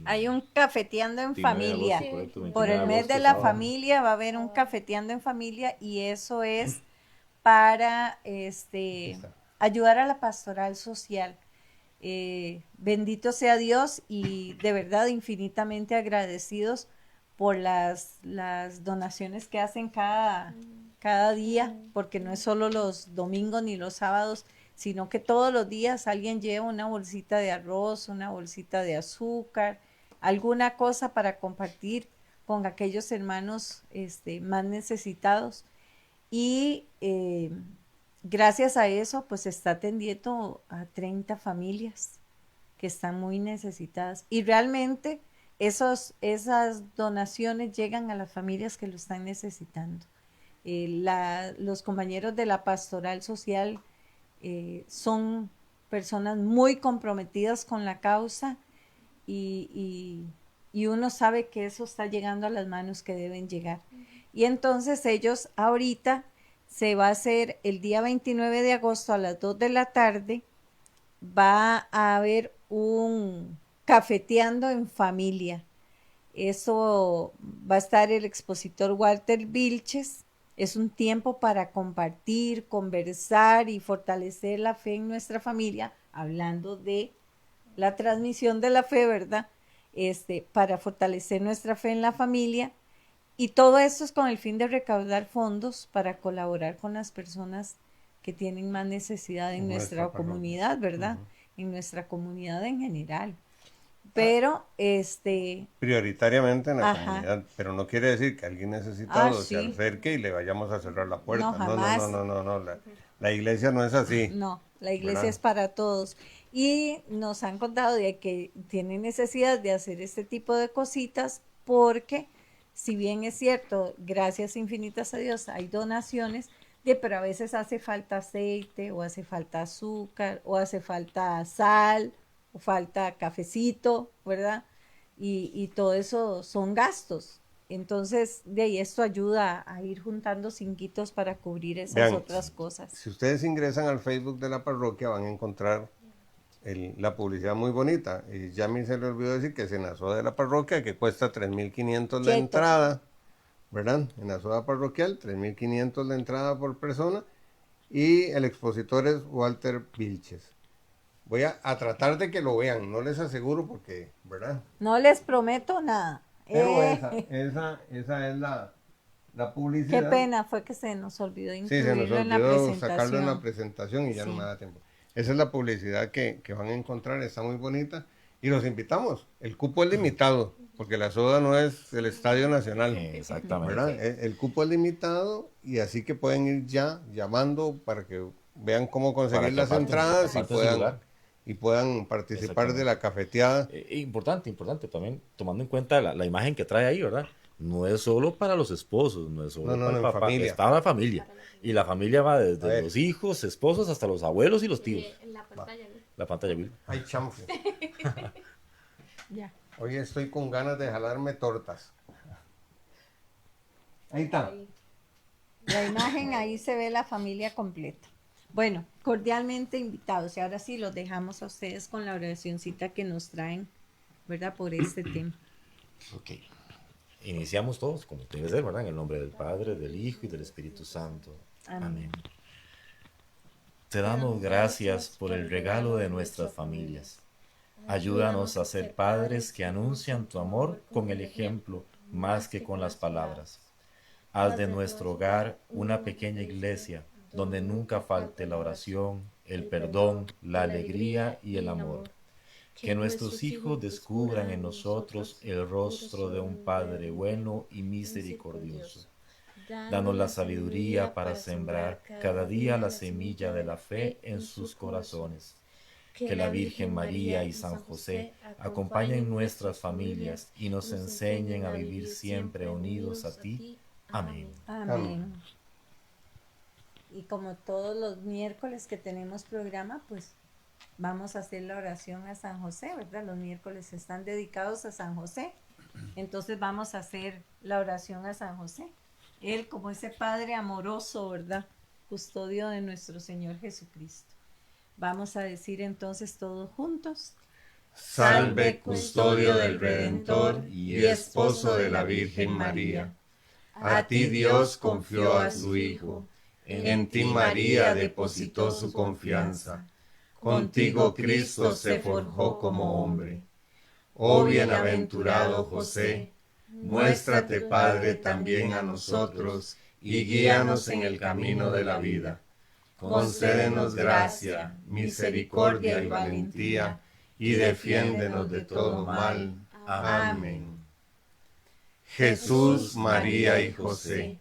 Hay un cafeteando en 29 de familia. agosto, correcto, 29 Por el de mes agosto, de la sábado. familia va a haber un cafeteando en familia y eso es para ayudar a la pastoral social. Bendito sea Dios y de verdad infinitamente agradecidos por las donaciones que hacen cada día, porque no es solo los domingos ni los sábados, sino que todos los días alguien lleva una bolsita de arroz, una bolsita de azúcar, alguna cosa para compartir con aquellos hermanos más necesitados. Y gracias a eso, pues se está atendiendo a 30 familias que están muy necesitadas. Y realmente esas donaciones llegan a las familias que lo están necesitando. Los compañeros de la pastoral social son personas muy comprometidas con la causa y uno sabe que eso está llegando a las manos que deben llegar. Y entonces ellos ahorita se va a hacer el día 29 de agosto a las 2 de la tarde. Va a haber un cafeteando en familia. Eso va a estar el expositor Walter Vilches. Es un tiempo para compartir, conversar y fortalecer la fe en nuestra familia, hablando de la transmisión de la fe, ¿verdad? Para fortalecer nuestra fe en la familia. Y todo esto es con el fin de recaudar fondos para colaborar con las personas que tienen más necesidad en nuestra comunidad, ¿verdad? En nuestra comunidad en general. Pero, prioritariamente en la Ajá. comunidad, pero no quiere decir que alguien necesitado se sí. acerque y le vayamos a cerrar la puerta. No, jamás. No. La iglesia no es así. No, la iglesia ¿Verdad? es para todos. Y nos han contado de que tienen necesidad de hacer este tipo de cositas porque, si bien es cierto, gracias infinitas a Dios, hay donaciones, pero a veces hace falta aceite, o hace falta azúcar, o hace falta sal, o falta cafecito, ¿verdad? Y todo eso son gastos. Entonces, de ahí esto ayuda a ir juntando cinquitos para cubrir esas Vean, otras cosas. Si ustedes ingresan al Facebook de la parroquia van a encontrar la publicidad muy bonita. Y ya a mí se le olvidó decir que es en la soda de la parroquia, que cuesta 3.500 la Quieto. entrada, ¿verdad? En la soda parroquial, 3.500 la entrada por persona. Y el expositor es Walter Vilches. Voy a tratar de que lo vean, no les aseguro porque, ¿verdad? No les prometo nada. Pero esa es la publicidad. Qué pena fue que se nos olvidó Sí, incluirlo se nos en la olvidó presentación. sacarlo en la presentación y ya no Sí. me da tiempo. Esa es la publicidad que van a encontrar, está muy bonita. Y los invitamos. El cupo es limitado, porque la soda no es el Estadio Nacional. Exactamente. ¿Verdad? El cupo es limitado y así que pueden ir ya llamando para que vean cómo Para conseguir que las aparten- entradas aparten su lugar. y puedan participar de la cafeteada. Importante también, tomando en cuenta la imagen que trae ahí, ¿verdad? No es solo para los esposos, no es solo No, para el en papá, familia. está la familia. Y la familia va A desde ver. los hijos, esposos, hasta los abuelos y los tíos. En la pantalla. La pantalla, Bill. Ay, chanfle. Ya. Hoy estoy con ganas de jalarme tortas. Ahí está. La imagen ahí se ve la familia completa. Bueno, cordialmente invitados. Y ahora sí los dejamos a ustedes con la oracioncita que nos traen, ¿verdad? Por este tema. Ok. Iniciamos todos, como debe ser, ¿verdad? En el nombre del Padre, del Hijo y del Espíritu Santo. Amén. Te damos gracias por el regalo de nuestras familias. Ayúdanos a ser padres que anuncian tu amor con el ejemplo más que con las palabras. Haz de nuestro hogar una pequeña iglesia donde nunca falte la oración, el perdón, la alegría y el amor. Que nuestros hijos descubran en nosotros el rostro de un Padre bueno y misericordioso. Danos la sabiduría para sembrar cada día la semilla de la fe en sus corazones. Que la Virgen María y San José acompañen nuestras familias y nos enseñen a vivir siempre unidos a ti. Amén. Amén. Y como todos los miércoles que tenemos programa, pues vamos a hacer la oración a San José, ¿verdad? Los miércoles están dedicados a San José. Entonces vamos a hacer la oración a San José. Él como ese Padre amoroso, ¿verdad? Custodio de nuestro Señor Jesucristo. Vamos a decir entonces todos juntos. Salve, custodio del Redentor y esposo de la Virgen María. A ti Dios confió a su Hijo. En ti María depositó su confianza. Contigo Cristo se forjó como hombre. Oh bienaventurado José, muéstrate Padre también a nosotros y guíanos en el camino de la vida. Concédenos gracia, misericordia y valentía, y defiéndenos de todo mal. Amén. Jesús, María y José,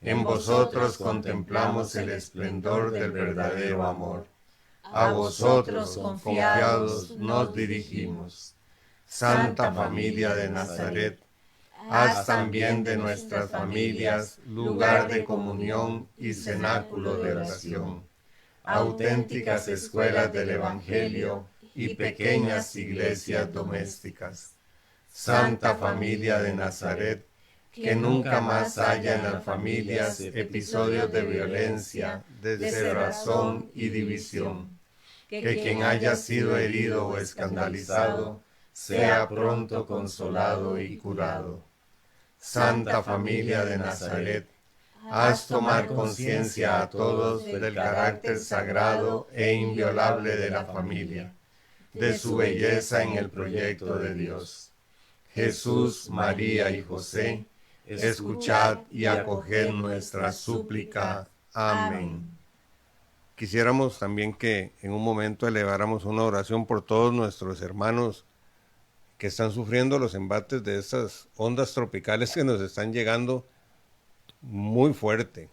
en vosotros contemplamos el esplendor del verdadero amor. A vosotros, confiados, nos dirigimos. Santa Familia de Nazaret, haz también de nuestras familias lugar de comunión y cenáculo de oración, auténticas escuelas del Evangelio y pequeñas iglesias domésticas. Santa Familia de Nazaret, que nunca más haya en las familias episodios de violencia, descerrazón y división. Que quien haya sido herido o escandalizado sea pronto consolado y curado. Santa Familia de Nazaret, haz tomar conciencia a todos del carácter sagrado e inviolable de la familia, de su belleza en el proyecto de Dios. Jesús, María y José, escuchad y acoged nuestra súplica. Amén. Quisiéramos también que en un momento eleváramos una oración por todos nuestros hermanos que están sufriendo los embates de estas ondas tropicales que nos están llegando muy fuerte.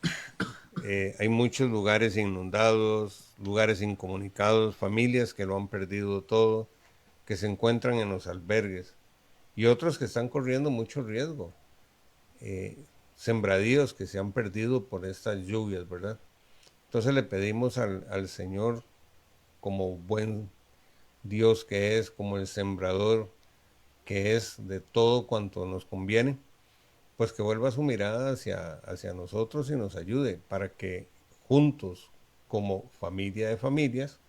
Hay muchos lugares inundados, lugares incomunicados, familias que lo han perdido todo, que se encuentran en los albergues y otros que están corriendo mucho riesgo. Sembradíos que se han perdido por estas lluvias, ¿verdad? Entonces le pedimos al Señor, como buen Dios que es, como el sembrador que es de todo cuanto nos conviene, pues que vuelva su mirada hacia nosotros y nos ayude para que juntos, como familia de familias,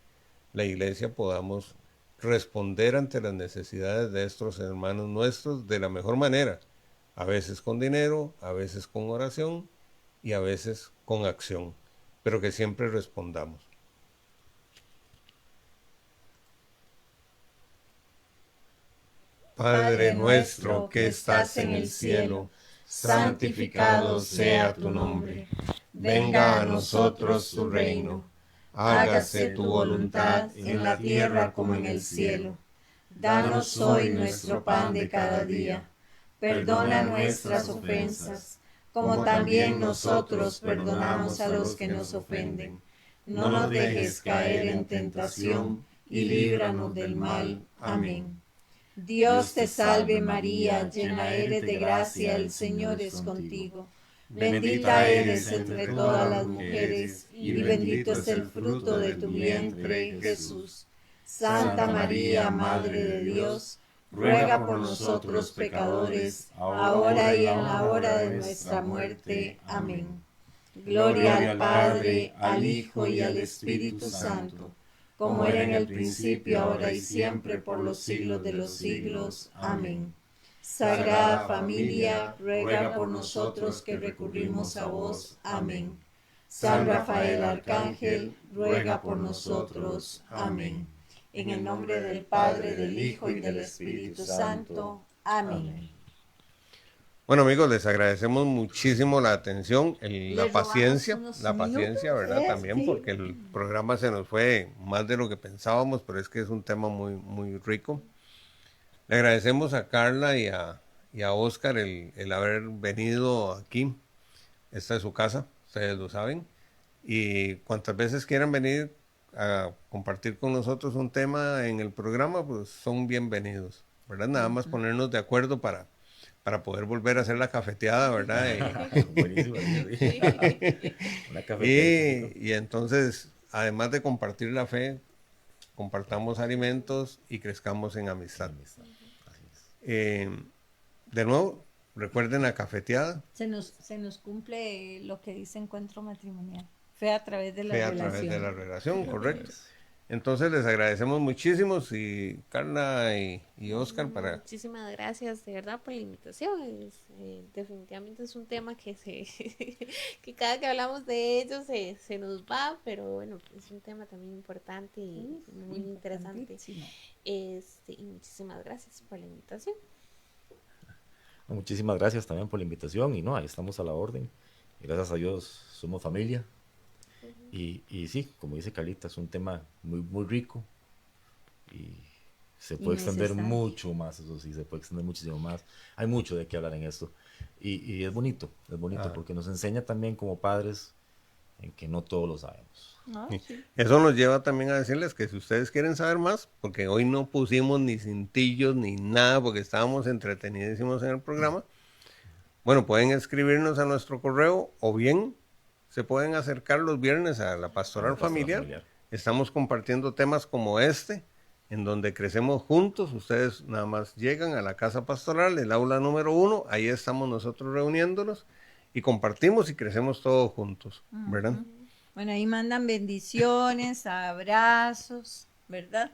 la Iglesia podamos responder ante las necesidades de estos hermanos nuestros de la mejor manera, a veces con dinero, a veces con oración y a veces con acción, pero que siempre respondamos. Padre nuestro que estás en el cielo, santificado sea tu nombre. Venga a nosotros tu reino. Hágase tu voluntad en la tierra como en el cielo. Danos hoy nuestro pan de cada día. Perdona nuestras ofensas, como también nosotros perdonamos a los que nos ofenden. No nos dejes caer en tentación y líbranos del mal. Amén. Dios te salve María, llena eres de gracia, el Señor es contigo. Bendita eres entre todas las mujeres, y bendito es el fruto de tu vientre, Jesús. Santa María, Madre de Dios, ruega por nosotros pecadores, ahora y en la hora de nuestra muerte. Amén. Gloria al Padre, al Hijo y al Espíritu Santo, como era en el principio, ahora y siempre, por los siglos de los siglos. Amén. Sagrada Familia, ruega por nosotros que recurrimos a vos. Amén. San Rafael Arcángel, ruega por nosotros. Amén. En el nombre del Padre, del Hijo y del Espíritu Santo. Amén. Bueno, amigos, les agradecemos muchísimo la atención, la paciencia, ¿verdad? También porque el programa se nos fue más de lo que pensábamos, pero es que es un tema muy, muy rico. Le agradecemos a Carla y a Oscar el haber venido aquí. Esta es su casa, ustedes lo saben. Y cuantas veces quieran venir a compartir con nosotros un tema en el programa, pues son bienvenidos, ¿verdad? Nada más ponernos de acuerdo para poder volver a hacer la cafeteada, ¿verdad? Buenísimo. Una cafeteada. Y entonces, además de compartir la fe, compartamos alimentos y crezcamos en amistad. De nuevo, recuerden la cafeteada. Se nos cumple lo que dice Encuentro Matrimonial. Fe a través de la Fe relación. a través de la relación, correcto. Entonces les agradecemos muchísimo, y Carla y Oscar para... Muchísimas gracias de verdad por la invitación. Definitivamente es un tema que que cada que hablamos de ello se nos va, pero bueno, es un tema también importante y muy interesante. Y muchísimas gracias por la invitación. Muchísimas gracias también por la invitación y no, ahí estamos a la orden. Gracias a Dios somos familia. Y sí, como dice Carlita, es un tema muy, muy rico y se puede extender mucho más, eso sí, se puede extender muchísimo más. Hay mucho de qué hablar en esto y es bonito porque nos enseña también como padres en que no todos lo sabemos. Sí. Eso nos lleva también a decirles que si ustedes quieren saber más, porque hoy no pusimos ni cintillos ni nada porque estábamos entretenidísimos en el programa, bueno, pueden escribirnos a nuestro correo o bien se pueden acercar los viernes a la Pastoral Familiar. Estamos compartiendo temas como este en donde crecemos juntos. Ustedes nada más llegan a la casa pastoral, el aula número 1, ahí estamos nosotros reuniéndonos y compartimos y crecemos todos juntos, ¿verdad? Bueno, ahí mandan bendiciones, abrazos, ¿verdad?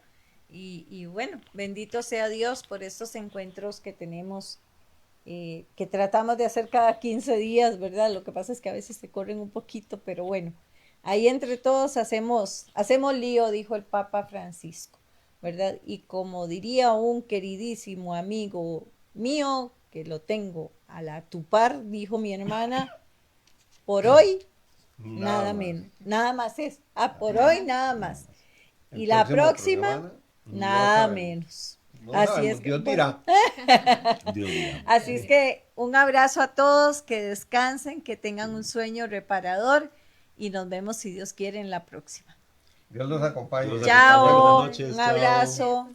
Y bueno, bendito sea Dios por estos encuentros que tenemos, que tratamos de hacer cada 15 días, ¿verdad? Lo que pasa es que a veces se corren un poquito, pero bueno, ahí entre todos hacemos lío, dijo el Papa Francisco, ¿verdad? Y como diría un queridísimo amigo mío, que lo tengo a la tupar, dijo mi hermana, por hoy nada menos, nada más es, por hoy nada más. Y la próxima, nada menos. Así es que, Dios dirá. Dios dirá. así es que un abrazo a todos, que descansen, que tengan un sueño reparador y nos vemos si Dios quiere en la próxima. Dios los acompañe. Dios los Chao, Buenas noches, un chao. abrazo.